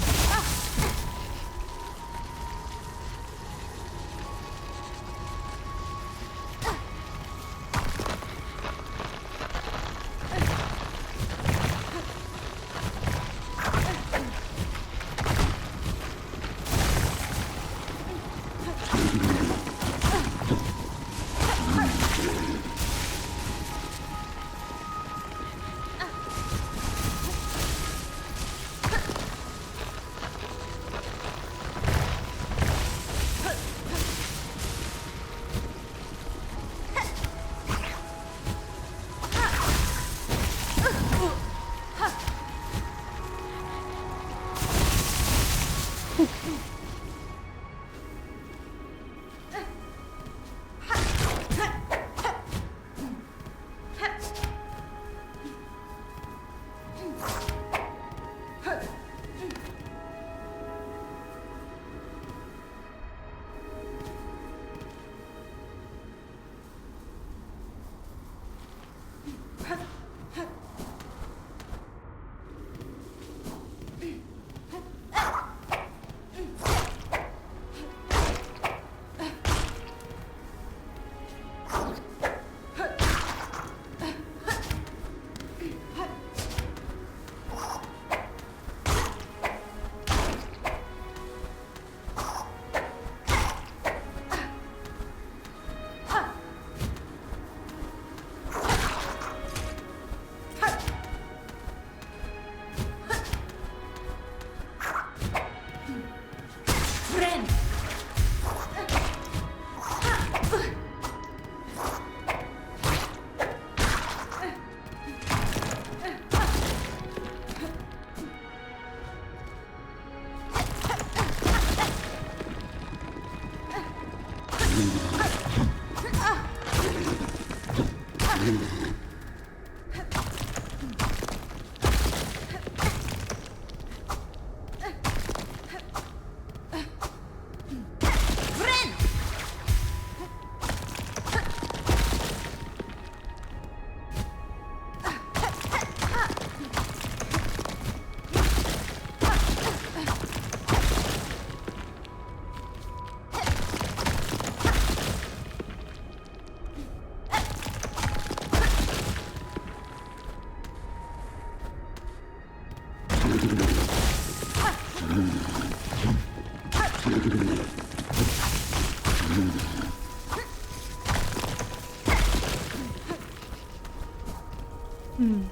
М.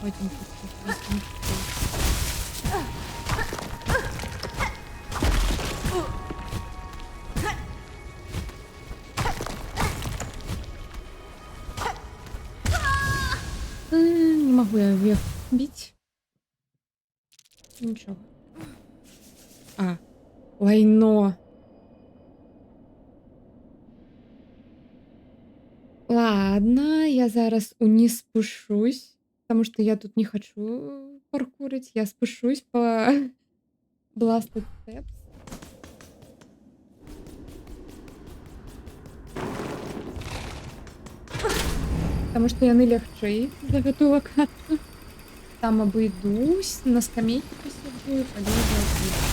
Потім тут щось візьму. Не могу я вверх бить. Ничего. А, лайно. Ладно, я зараз униз спущусь, потому что я тут не хочу паркурить. Я спущусь по Blasted Steps. Потому что яны лягчэй за гэтую лакацыю. Там обойдусь, на скамейке посяджу и полезу отсюда.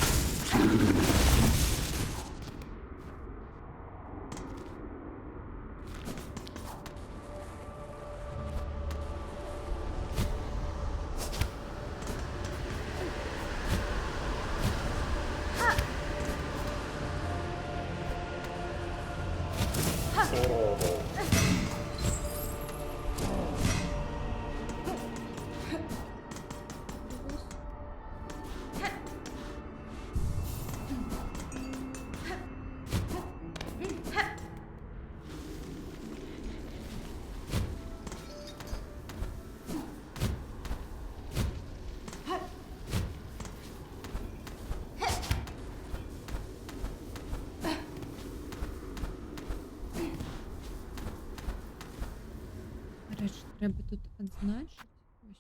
До речі, треба тут відзначити. Ось.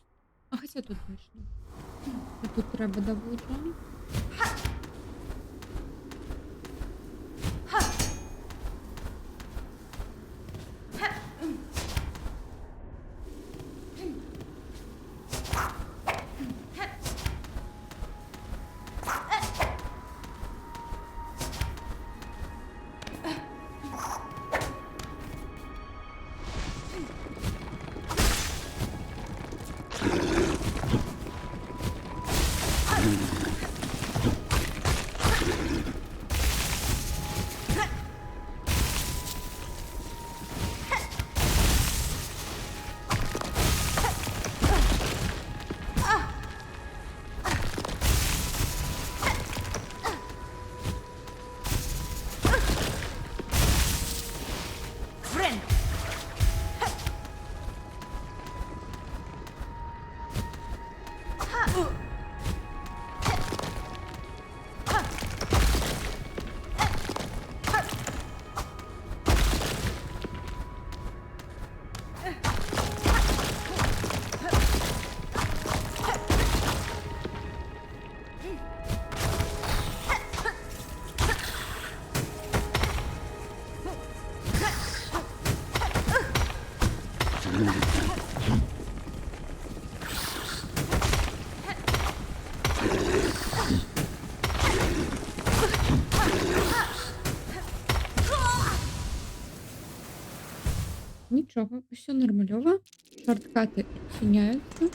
А хоча тут точно. І тут треба доводжати. Friend. Нічого, все нормальово. Шорткати відчиняються.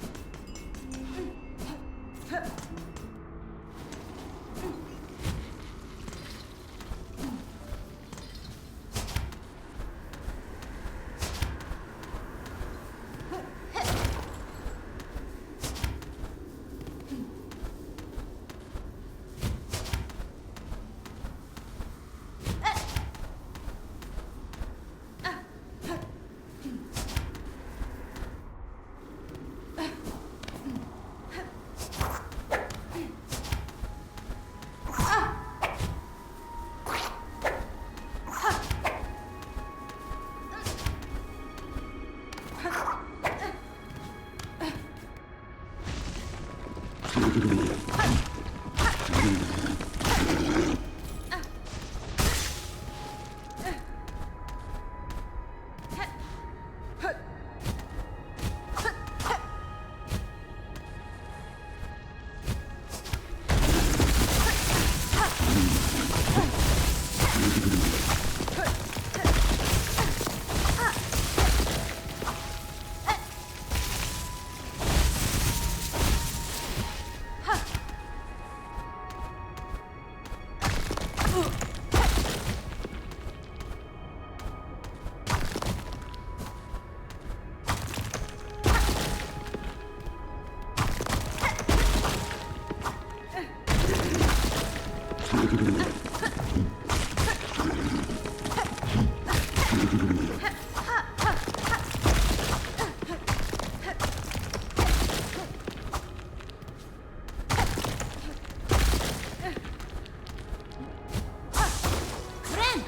Friend!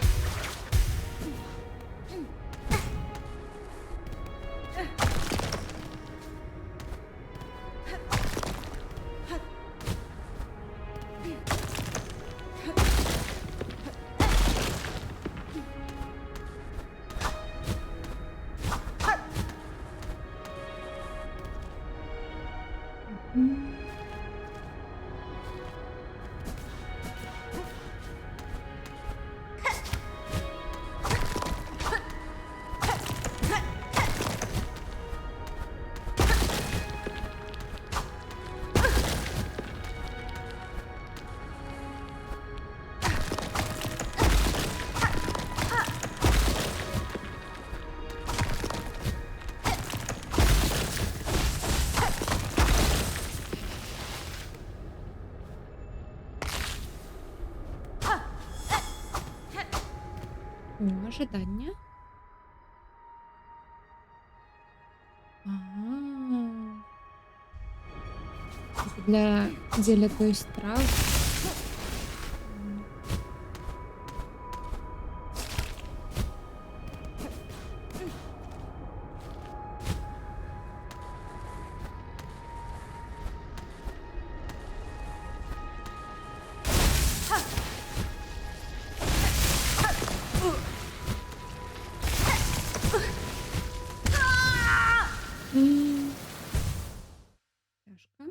Ожидання. Это для деля, то есть трав. М. Тяжко.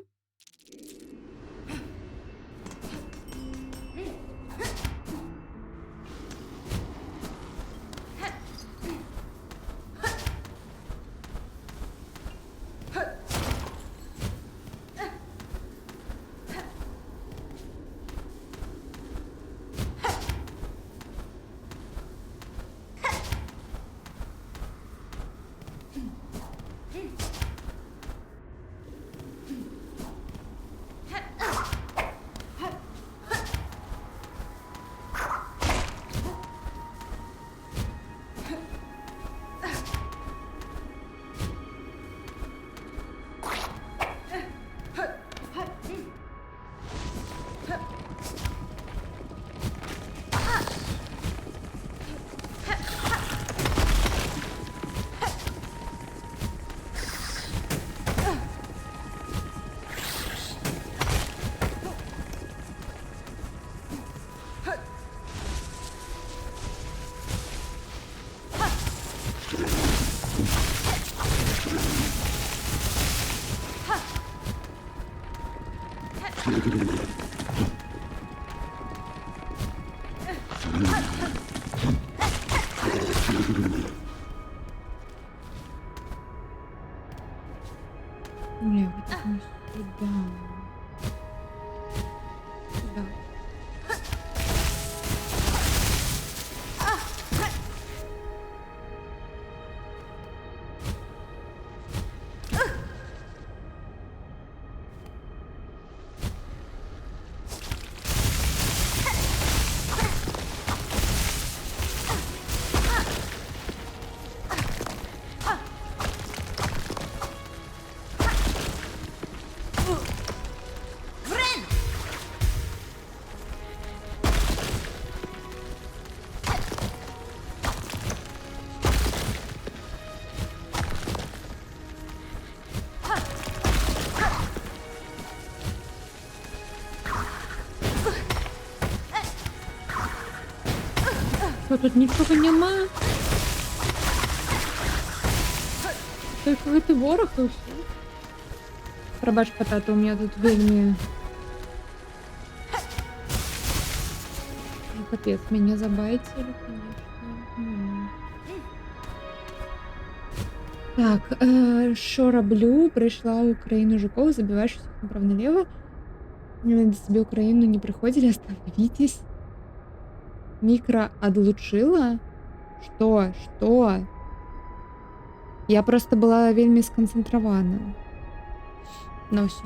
Не, вот это не сюда. Сюда. Friend! Що, тут нічого нема? Только это ворох и все. Пробач, потата, у меня тут вельми... Ну, капец, меня забайтили, конечно. Так, що роблю? Прийшла в Україну жуков, забиваешь всех направо-налево. До себе Украину не приходили, остановитесь. Микро отлучила? Что? Что? Я просто была вельми сконцентрована. Ну все.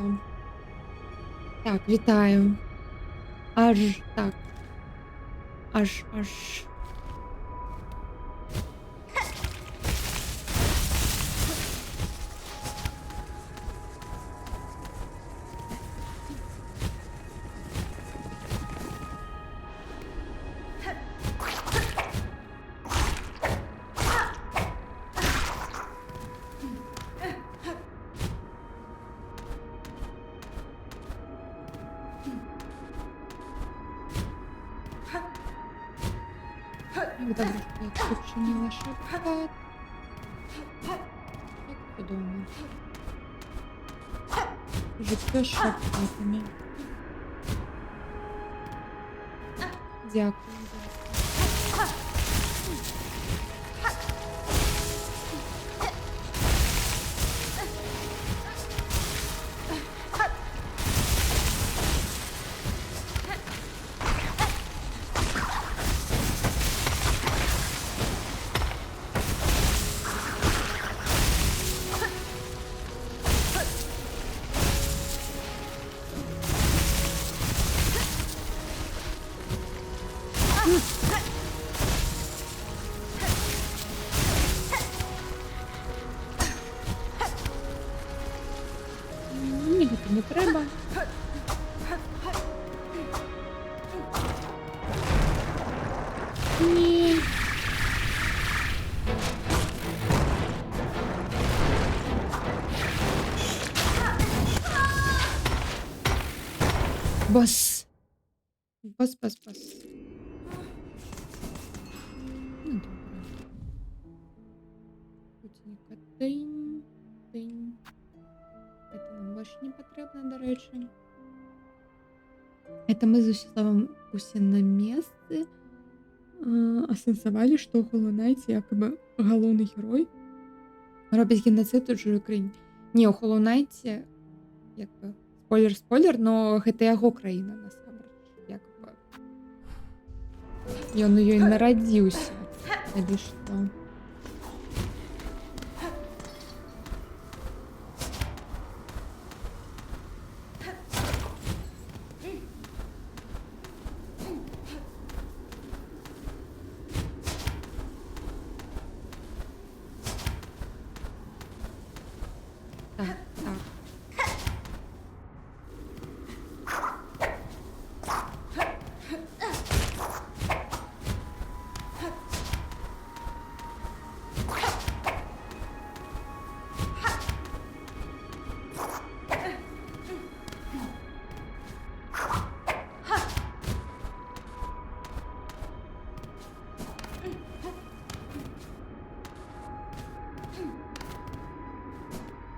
Так, вітаю. Так. Аж. Як добре, що я тут чинила шапкат. Як подумав. Життя з шапкатами. Дякую. Мені це не треба. Ні. Бос. Бос. Ну, добре. Путінка тинь. Это нам больше не потрібно, до речі. Это мы с Вячеславом усе на месте осознавали, что Hollow Knight якобы головний герой робить геноцид у чужій країні. Ні, у Hollow Knight, якби, спойлер, но гэта яго краіна, насамрэч, якби. Ён у ёй нарадзіўся, калі што. Так.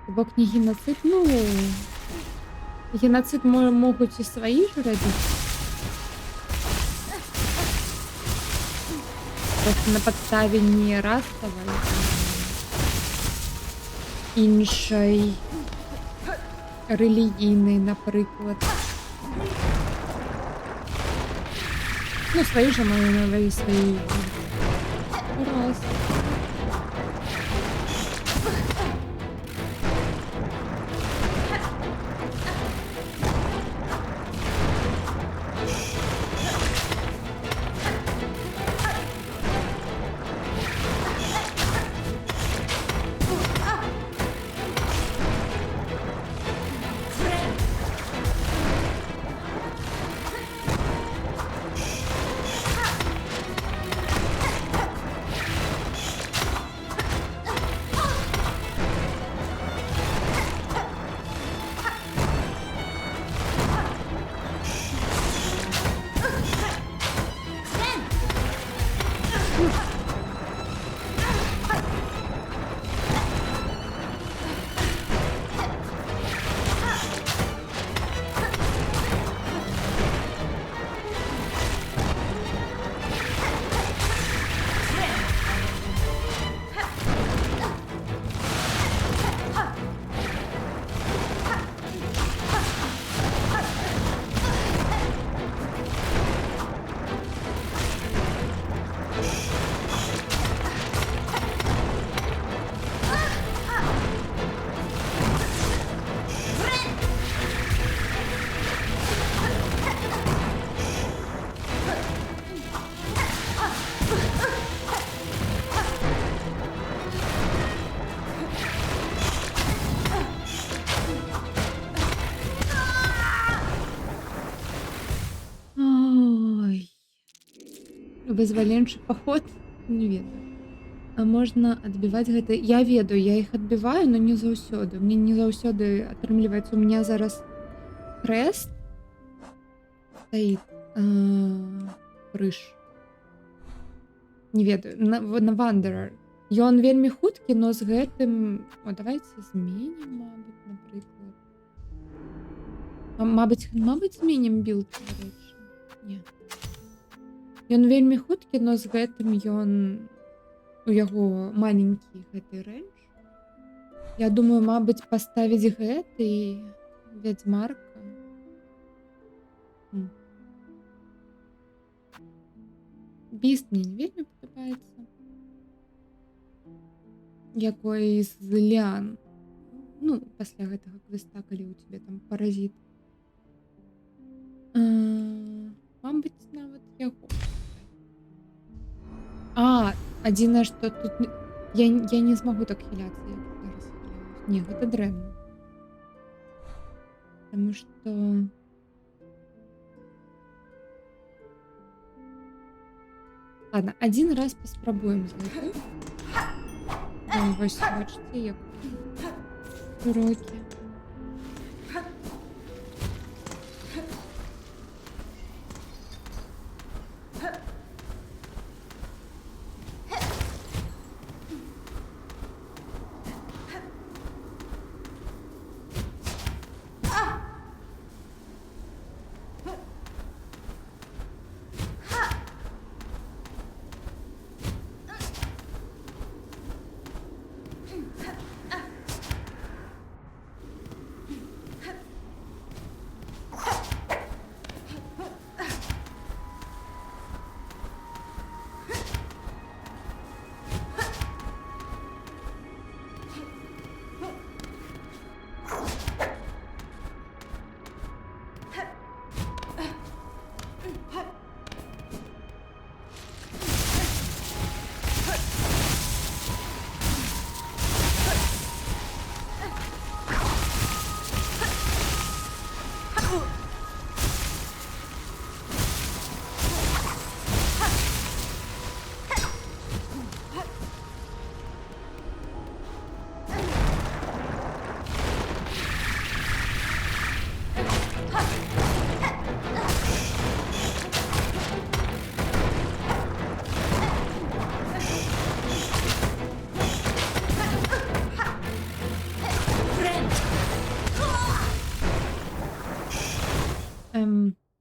Бок не геноцид, ну... Геноцид могут и свои же родить. Просто на подставе не расовой, а іншої релігійної, наприклад. Ну, свої же маю на увазі свої. Раз. Вызваленчы поход не ведаю. А можна адбіваць гэта. Я ведаю, я іх адбіваю, но не заўсёды. Мне не заўсёды атрымліваецца. У меня зараз хрест стаіць крыж. Не ведаю, на Wanderer. Ён вельмі хуткі, но з гэтым... О, давайте зменім, мабыць, напрыклад. Мабыць, зменім білд, дарэчы. Не. Ён вельмі хуткі, но з гэтым у яго маленькі гэты рэндж. Я думаю, мабыць, паставіць гэты вядзьмарка. Біст мне не вельмі падабаецца. Якой з ліан. Ну, пасля гэтага квеста, калі ў цябе там паразіт. Мабыць, нават яго. Адзінае, што тут... Я не змагу так хіляцца, як зараз хіляюсь. Не, гэта дрэнна. Таму што... Ладно, один раз паспрабуем з гэтым. Вось, бачыце, як урокі.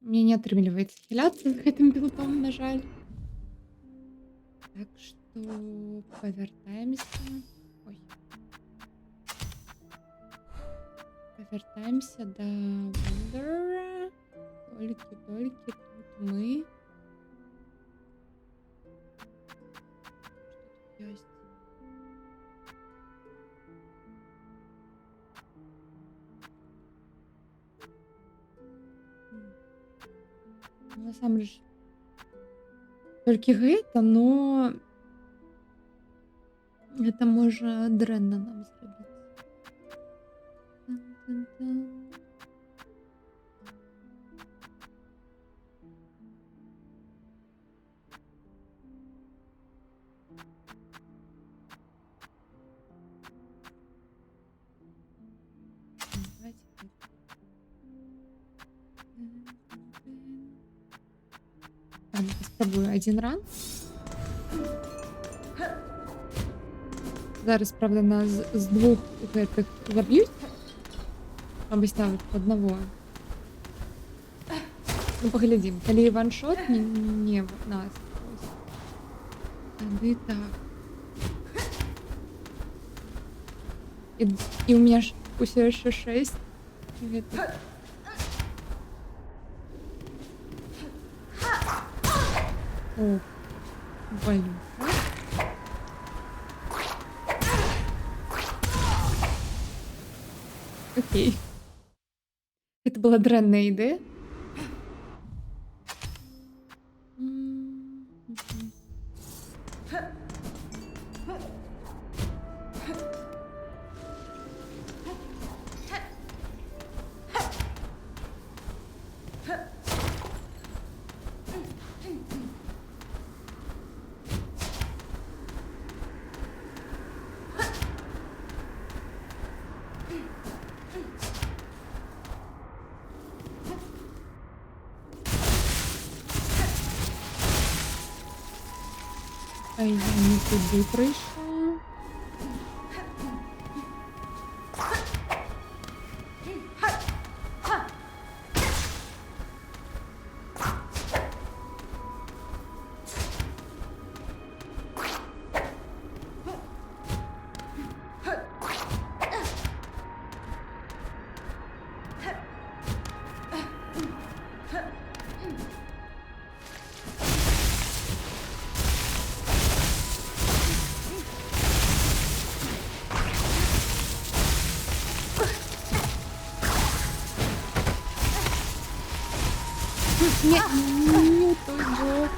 Мне не атрымліваецца хіляцца з гэтым білдом, на жаль. Так што павяртаемся. Ой. Павяртаемся да Wanderer. Толькі тут мы. Што тут ёсць? Насамрэч толькі гэта, но гэта можа дрэнна нам зрабіць. Спробую один ран. Зараз, правда, нас з двух гэтых заб'юць. Мабыць, нават аднаго. Ну, паглядзім. Калі ваншот не нас. Тады так. І у меня ж усё яшчэ 6. Гэта... О, больно. Окей. Это была дрэнная ідэя. А я не туди прийшла. Не, не той бок.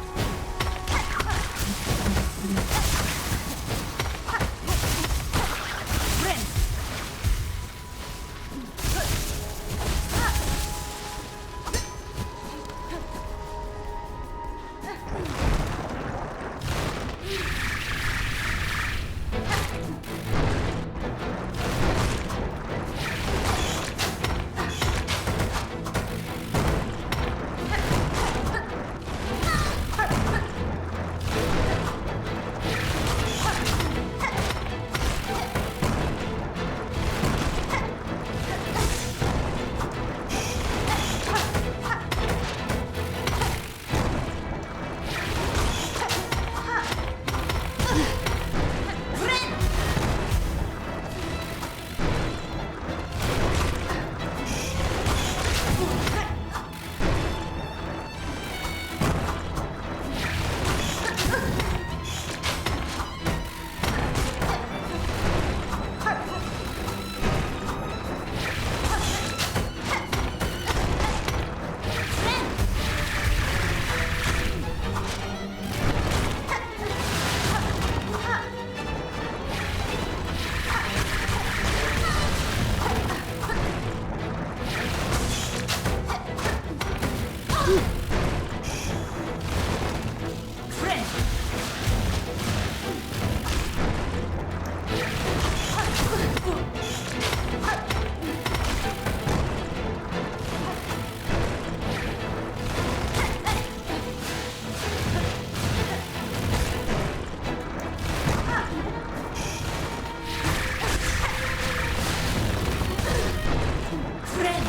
Friend.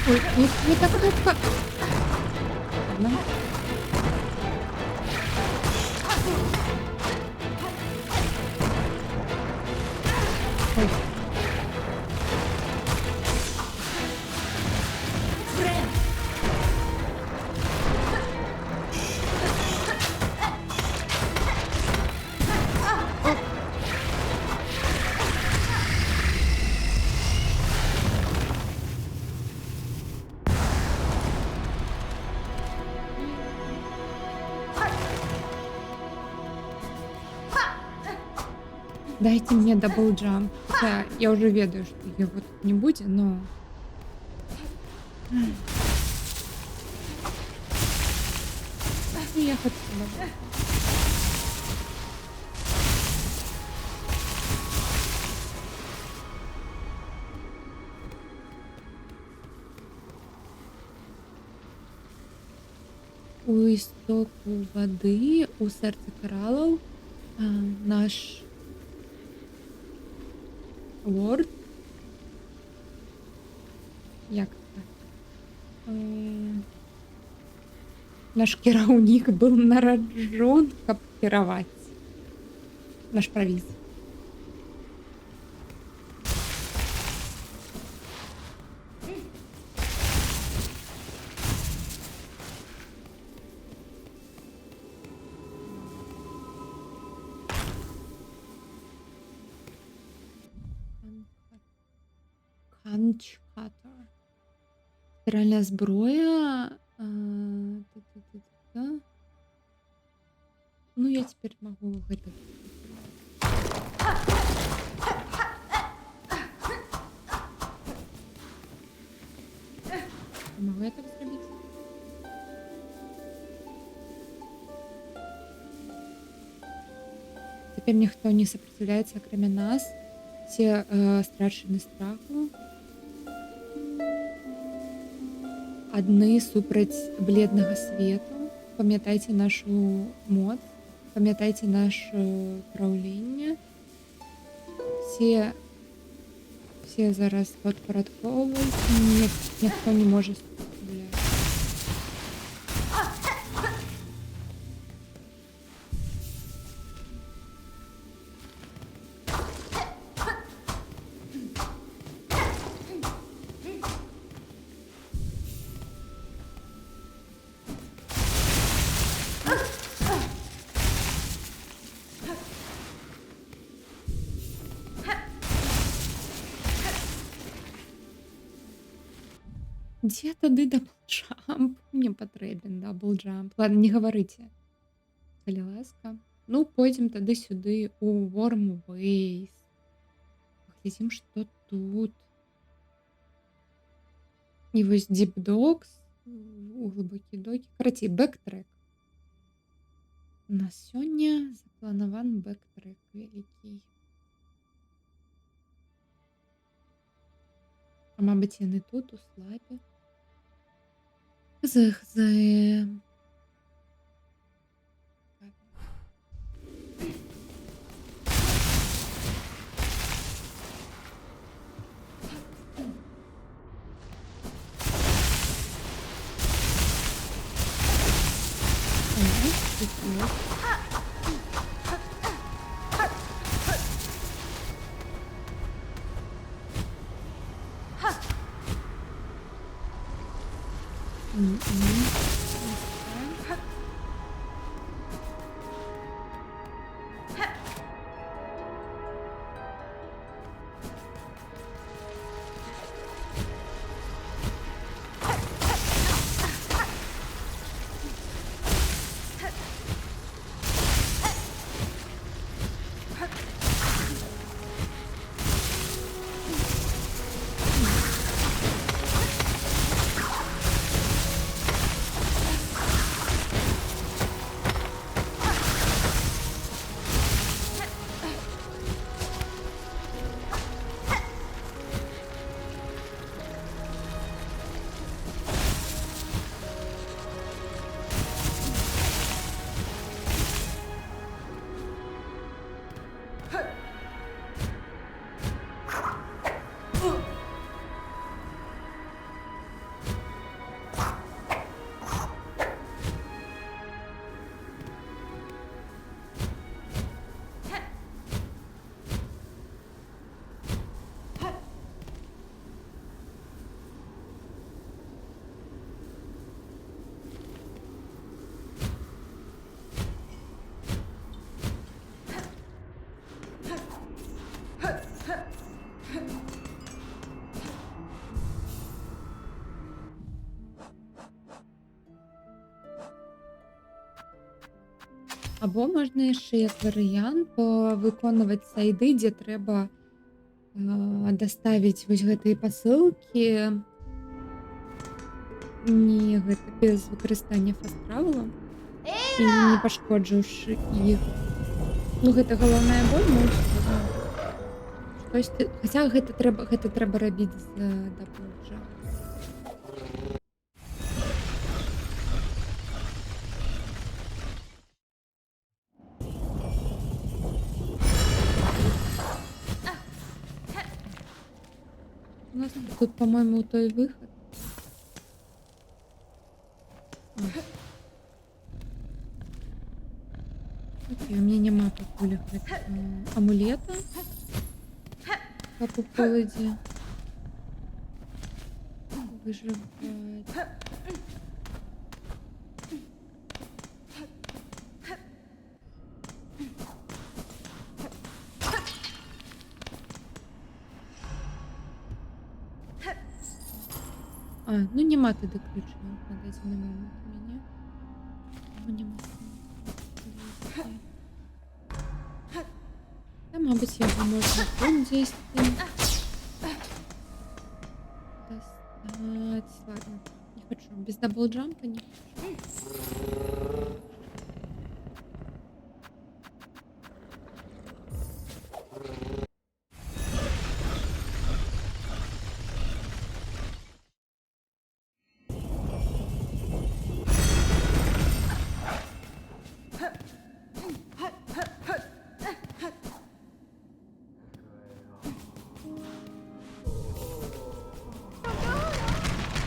Ой, не так кнопка. Ладно. Ой. Дайте мне даблджамп. Хотя я уже ведаю, что его тут не будет, но... Я хотела. У істоку води, у серці коралів, наш лорд. Як це? Наш кіраўнік был нараджен, каб кіраваць. Наш правіз. Punch Cutter. Спіральна зброя. Та-та-та-та-та. Ну, я теперь могу гэта. Могу я так зрабіць? Теперь ніхто не сопротивляется, кроме нас. Все страчены страху. Адны супраць бледнага свету. Памятайце нашу моц. Памятайце наше праўленне. Все зараз падпарадкоўваюць. Ніхто не можа супраціўляць. Дзе тады даблджамп? Мне патрэбен даблджамп. Ладно, не гаварыце. Калі ласка. Ну, пойдзем тады сюды у Вормвейс. Паглядзім, што тут. І вось Deep Dogs, у глыбокі докі. Карацей, бэктрек. На сёння запланаваны бэктрек вялікі. А мабыць, яны тут, у слапе. Хз. Або можна яшчэ як варыянт выконваць сайды, дзе трэба даставіць вось гэтыя пасылкі не гэта без выкарыстання фаст-травела і не пашкоджыўшы іх. Ну гэта галоўная боль, ну штосьці, хаця гэта трэба рабіць з даблджа. У нас тут, по-моему, той выход. Окей, у меня няма пакуль амулета, как у холадзе выжываць. ну нема туди ключа на даний момент у мене. Ну, нема сенсу. Та, мабуть, його можна тут десь достать. Ладно, не хочу. Без даблджампа не хочу.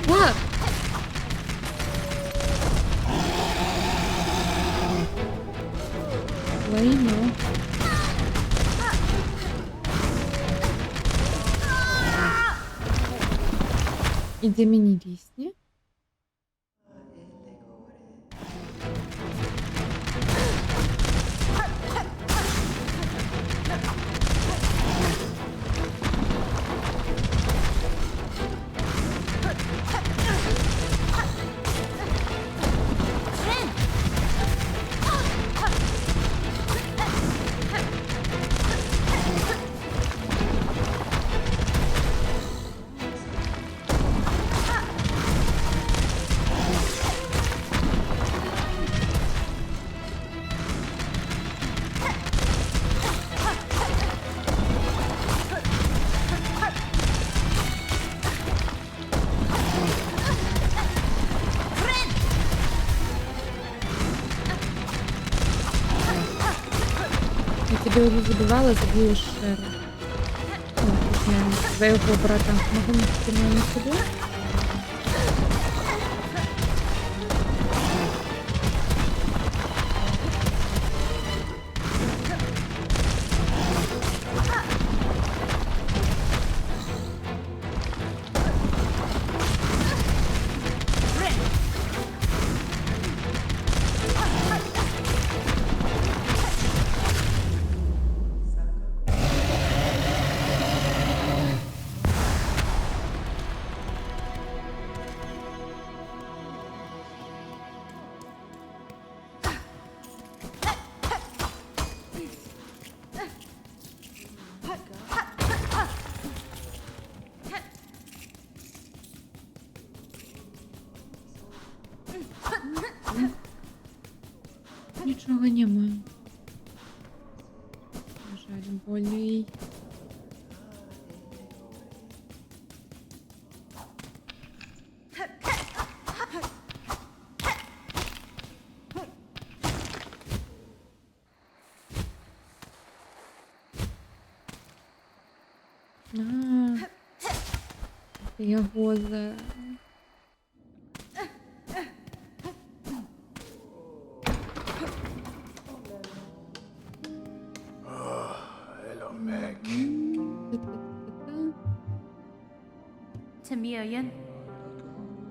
What? Лайно. Іде мені лісні. Я тебе уже забивала, забью еще раз. Своего брата. Могу на себе? Нічого нема. На жаль, болей. Його за... Тимір'ян.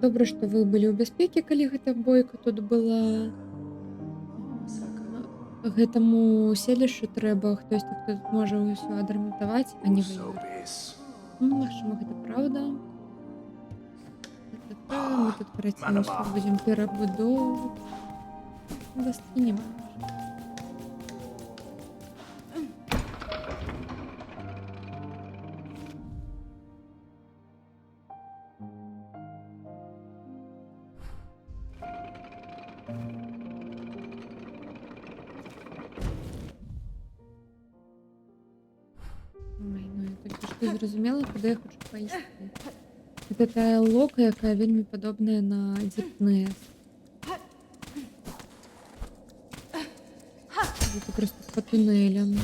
Добре, що ви були у безпеці, коли гэта бойка тут была. Гэтаму селішчу трэба хтосьці, хто тут можа ўсё адрамантаваць, а не воевать. Ну, магчыма, гэта праўда. Мы тут працуемся, будзем перабудоўваць. Дасткі няма. Ой, ну я толькі што зразумела, куды я хочу пайсці. Гэта тая лока, якая вельмі падобная на Deep Гэта просто по туннелям.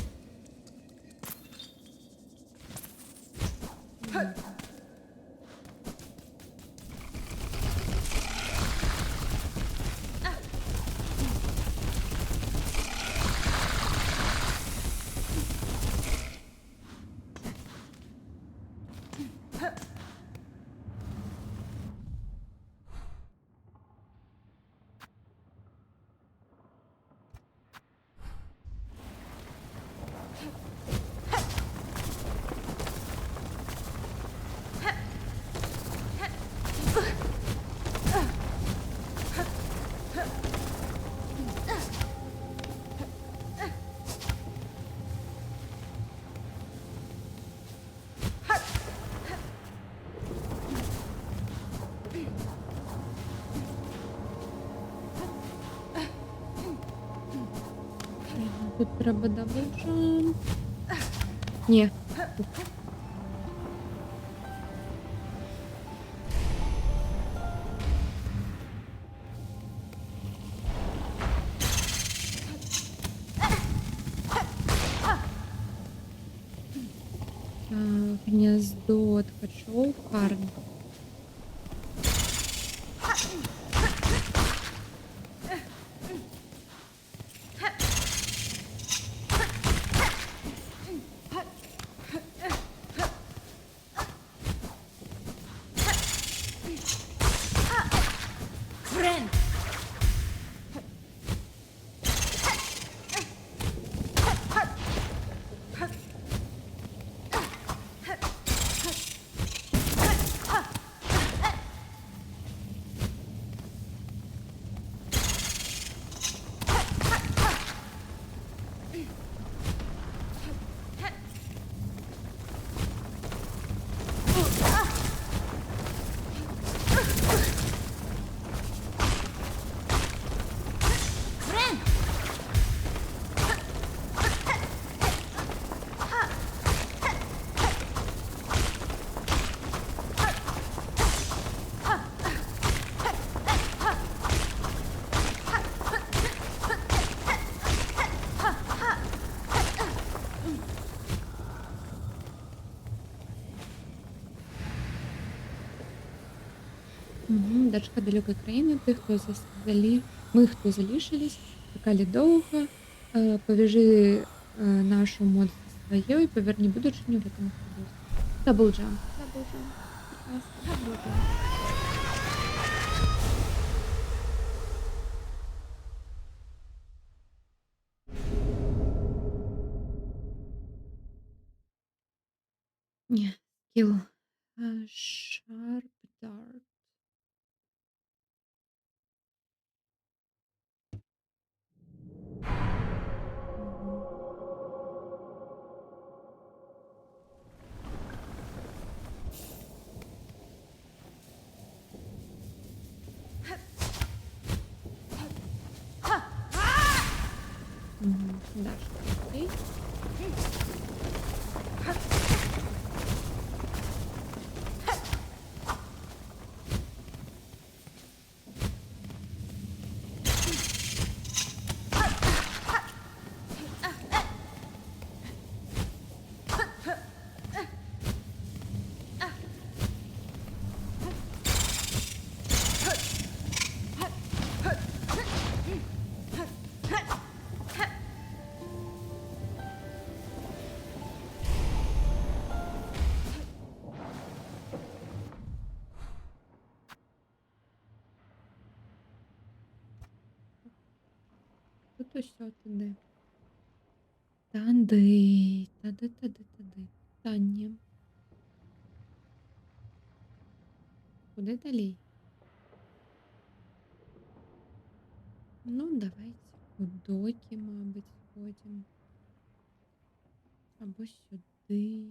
Тут треба даблджамп. Ні. Гнездо ткачов. Парни. Friend. Friend. Угу. Дочка далекой країни, ти, хто ми, хто залишились, чекали довго, повяжи нашу моду своєю і поверни будучиню в этом ходу. Даблджамп. Даблджамп. Прекрасно. Даблджамп. Ні, скіл. Sharp Dart. Мгм. Мгм. Даш, окей. Тут усе туди. Тади. Тади. Таня. Куди далі? Ну, давайте у доки, мабуть, сходимо. Або сюди.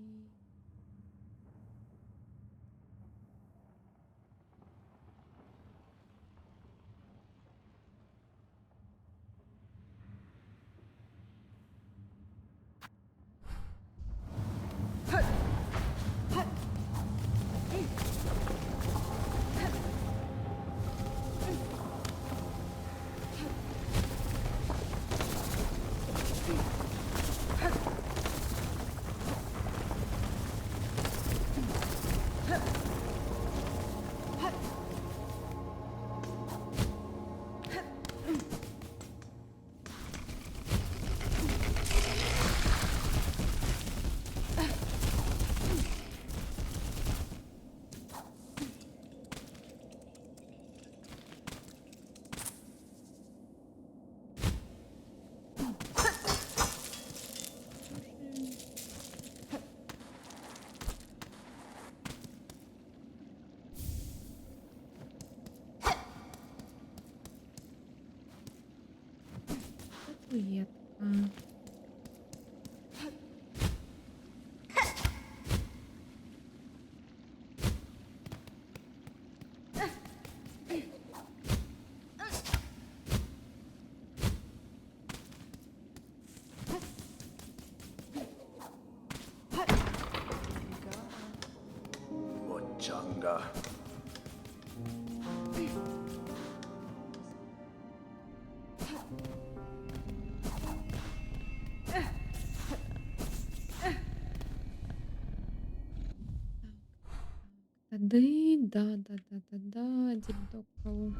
Тады, да, дідокол.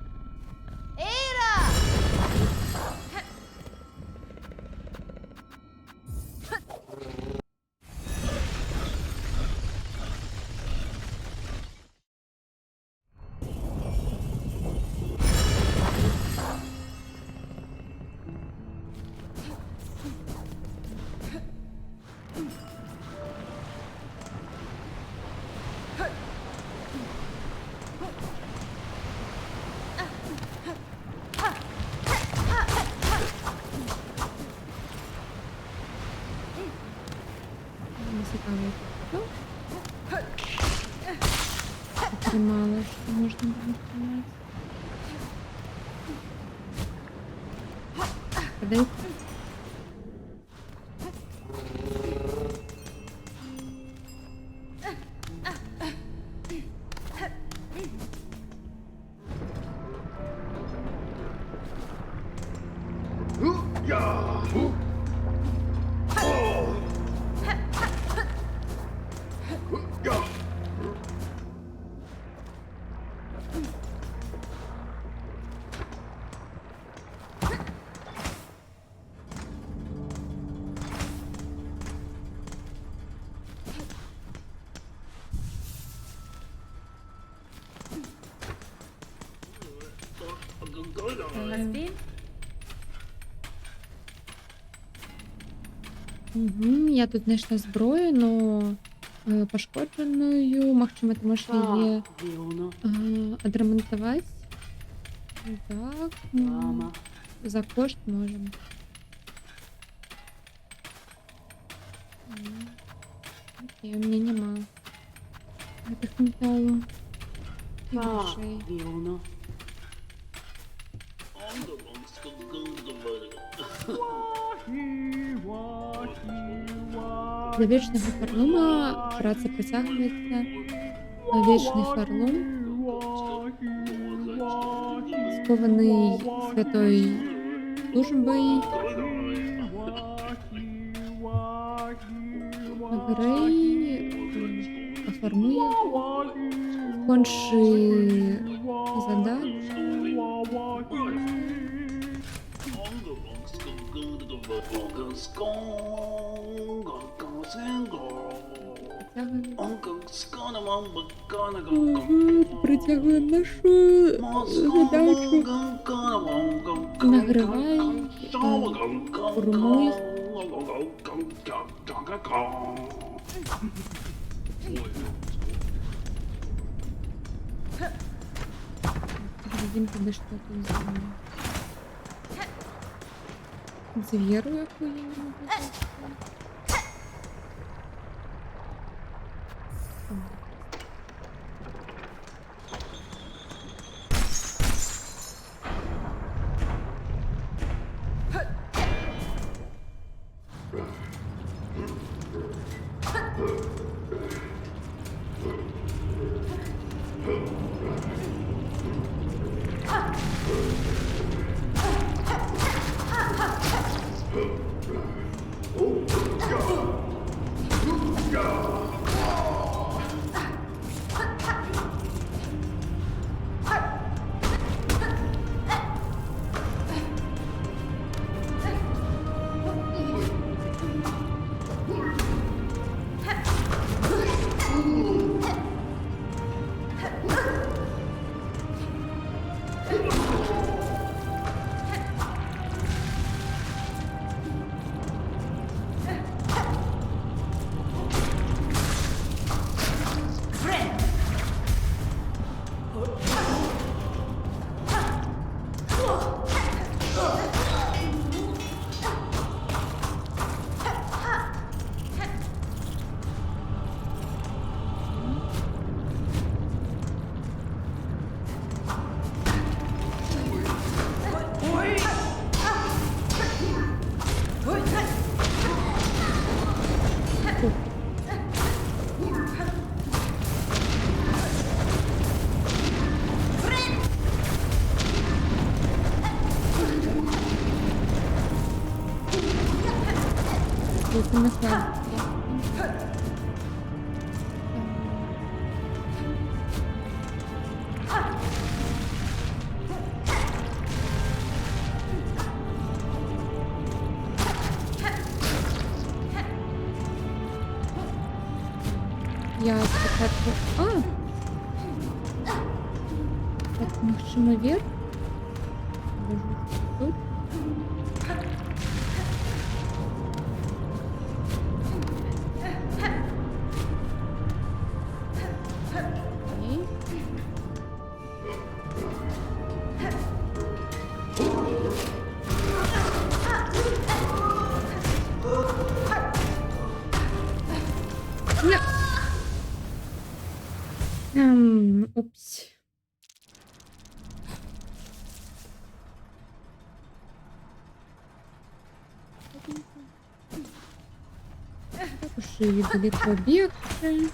Не цікаво, що отримала, що можна було тримати. Подайте. Поспим? Угу, я тут знайшла зброю, но пошкодженою. Максимум, тому що її Віоно. відремонтувати. Так, ну, Мама. за кошт можемо. Окей, у меня нема этих металлов и грошей. Віоно. Для вічного фарлума праця притягується. Вічний фарлум, скований святою службою. Грей оформує конши задачу. Притягує нашу задачу. Нагрівай, формуй. Глядим, когда что-то сделаем. Зверу яку я не могу достать. Это на славу. Я спочатку... А! Так, можемо вверх. Можу тут. Окей. Ня. Упс. Так уж и далеко бегши.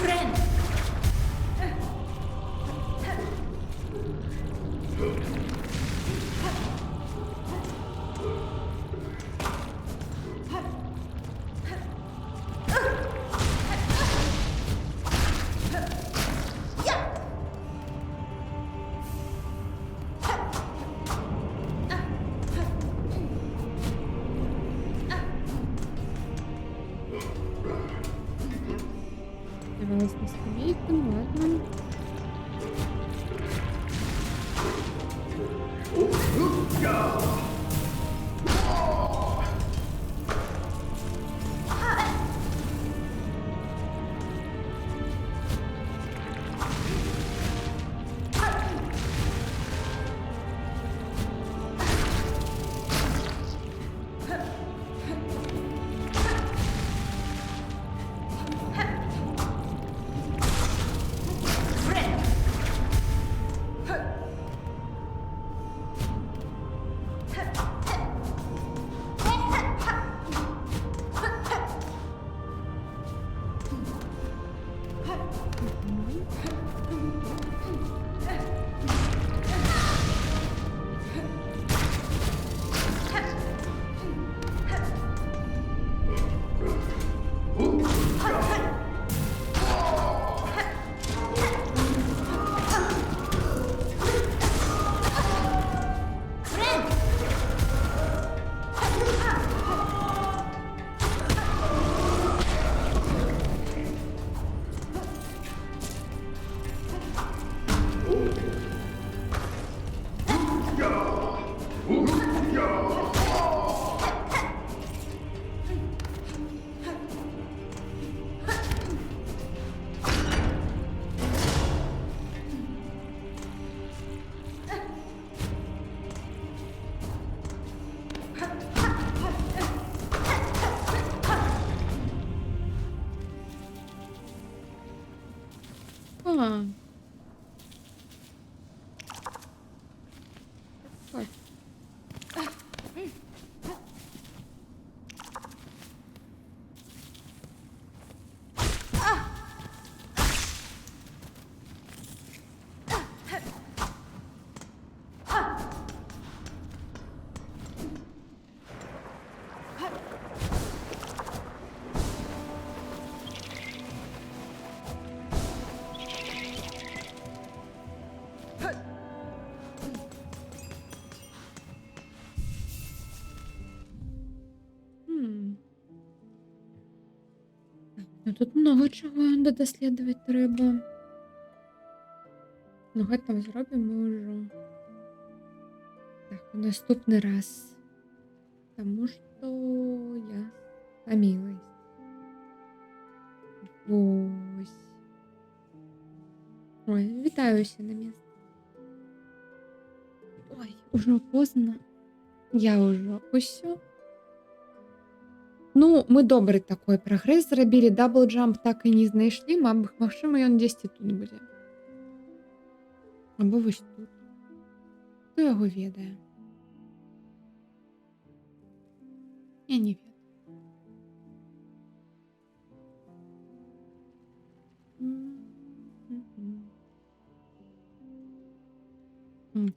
Friend. Девалась на скамейку, ну ладно. Friend. А. Так. М. Ну тут много чого додослідувати треба. Ну, геть там зробимо вже. Так, у наступний раз. Тому що я стомилась. Ось. Ой, вітаю усі на місці. Ой, уже поздно. Я уже усё. Ну, мы добрый такой прагрэс зрабілі. Даблджамп так і не знайшлі. Магчыма, ён дзесьці тут будзе. Або вось тут. Хто яго ведае? Я не ведаю.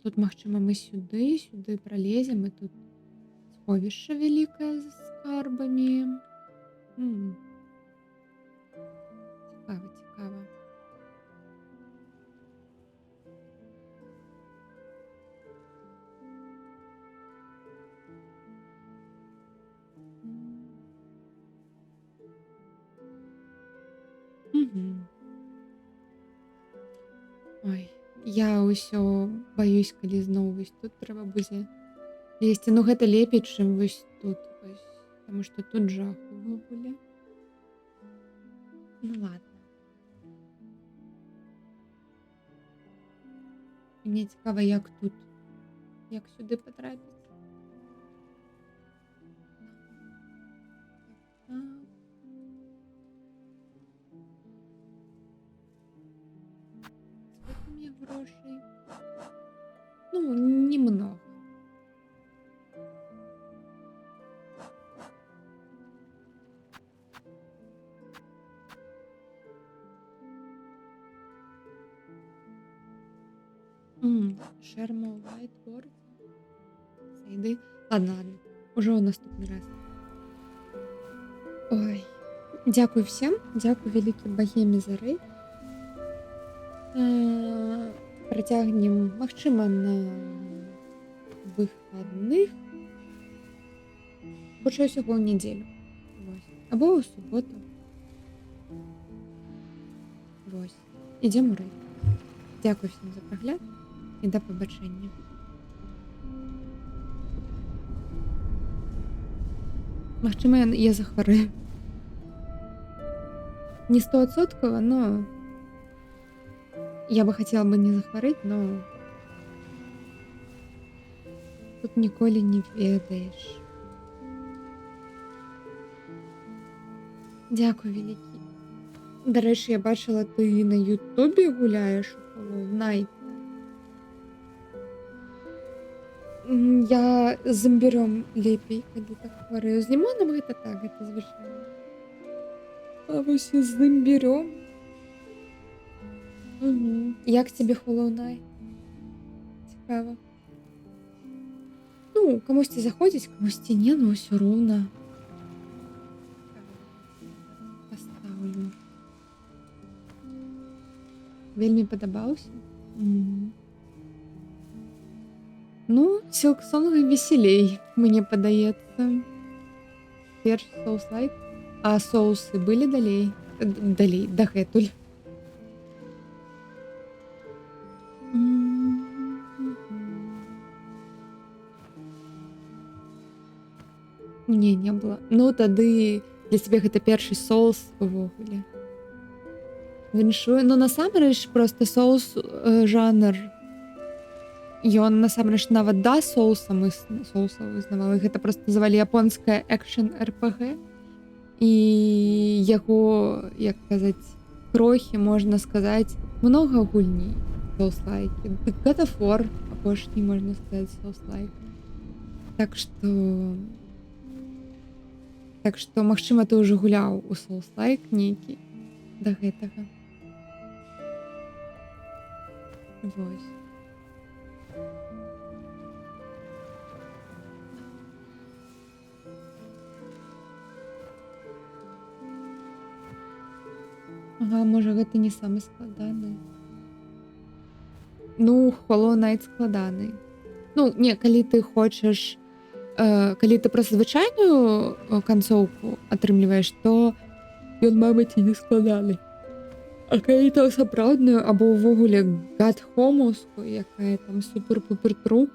Тут, магчыма, мы сюды пролезем, і тут сховішча вялікае з скарбамі. Цікава, цікава. Ой, я ўсё баюсь, калі зноў вось тут трэба будзе лезці. Ну, гэта лепей, чым вось тут вось. Таму што тут жах увогуле. Ну ладно. Мне цікава, як тут. Як сюды патрапіць. Так. Сколько мне грошей? Ну, немного. Шермо Whiteboard. Сайды. Ладно. Уже ў наступны раз. Ой. Дзякуй всем. Дзякуй вялікі багеме за рэйд. Працягнем, магчыма, на выхадных. Хутчэй усяго ў нядзелю. Вось. Або ў суботу. Вось. Ідзем у рэйд. Дзякуй всем за прагляд і да пабачэння. Магчыма, я захварэю. Не 100%, но я бы хотела бы не захварэць, но тут ніколі не ведаеш. Дзякуй вялікі. Дарэчы, я бачыла, ты на Ютубе гуляеш у Hollow Knight. Я з зомбіром лепей, калі так хварэю. З лімонам гэта так, гэта звычайна. А вось з зомбіром. Як тебе Hollow Knight? Цікава. Ну, камусьці заходзіць, камусьці не, но ўсё роўна. Паставлю. Вельмі падабаўся? Ну, Silksong веселей, мне падаецца. Першы Souls-like. А соусы былі далей? Далей, дагэтуль. Не было. Ну, тады для цябе гэта першы соус увогуле. Віншую. Ну, насамрэч, просто соус жанр. Ён насамрэч нават соусам існаваў. Гэта просто называлі японская экшн-РПГ. І яго, як казаць, крохі, можна сказаць, многа гульней соус-лайкі. God of War апошні, можна сказаць, соус-лайк. Так што, магчыма, ты ўжо гуляў у соус-лайк нейкі да гэтага. Вось. Ага, можа, гэта не самы складаны. Ну, Hollow Knight складаны. Ну, не, калі ты хочаш, калі ты проста звычайную канцоўку атрымліваеш, то ён, мабыць, і не складаны. А калі то сапраўдную, або ўвогуле гадхомаўскую, якая там супер-пупер-тру.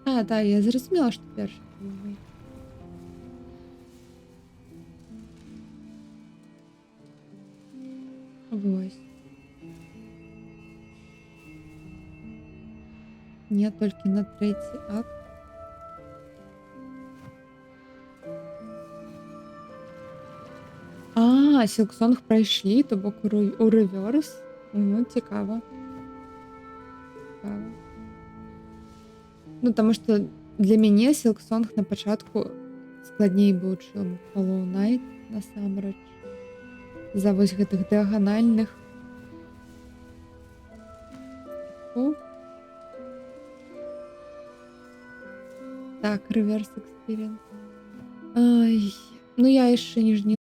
Да, я зразумела, што першы. Вось. Ні, тільки на третій акт. А, Сілксонг пройшли, то бок у реверс. Ну, цікаво. Цікаво. Ну, тому що для мене Сілксонг на початку складней быў, чым Hollow Knight, насамрэч. За вось гэтых дыаганальных. О. Так, реверс экспириенс. Ай, ну я яшчэ не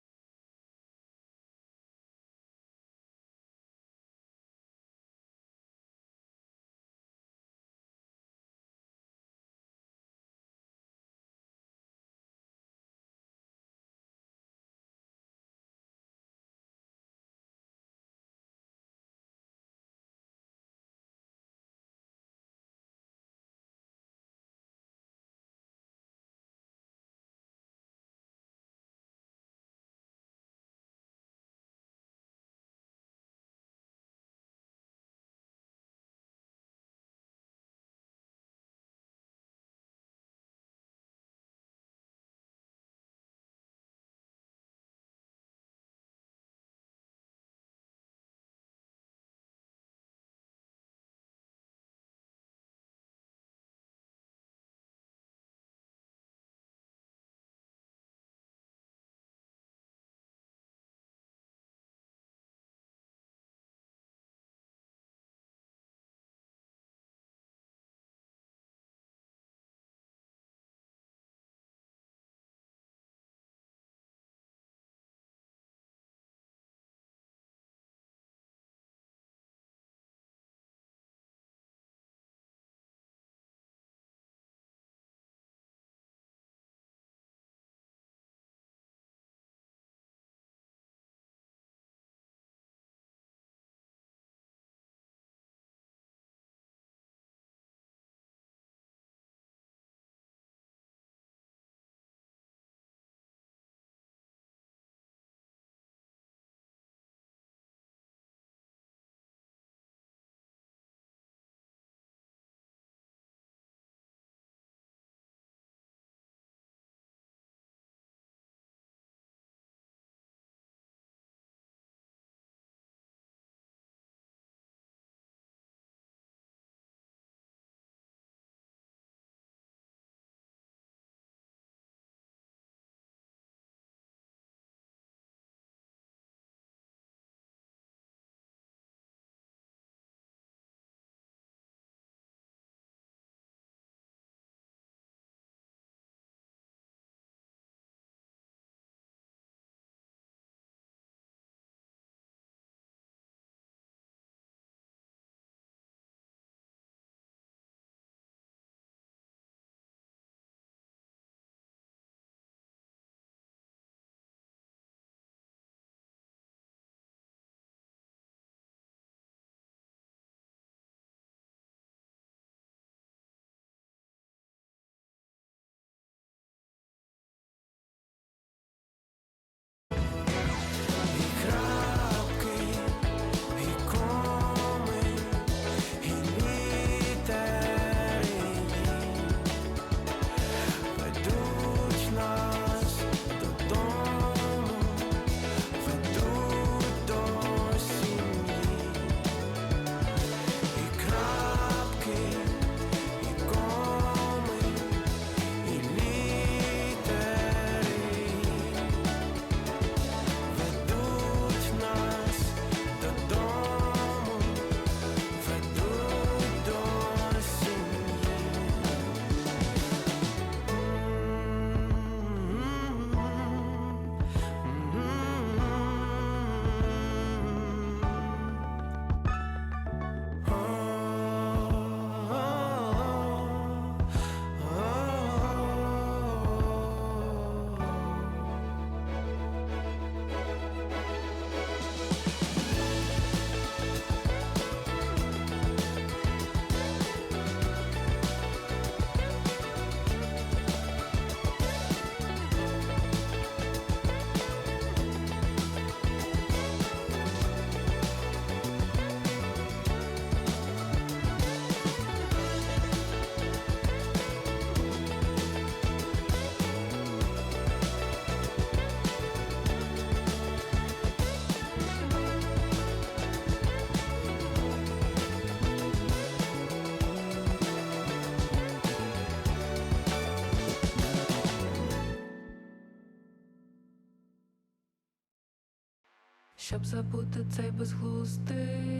щоб забути цей безглуздий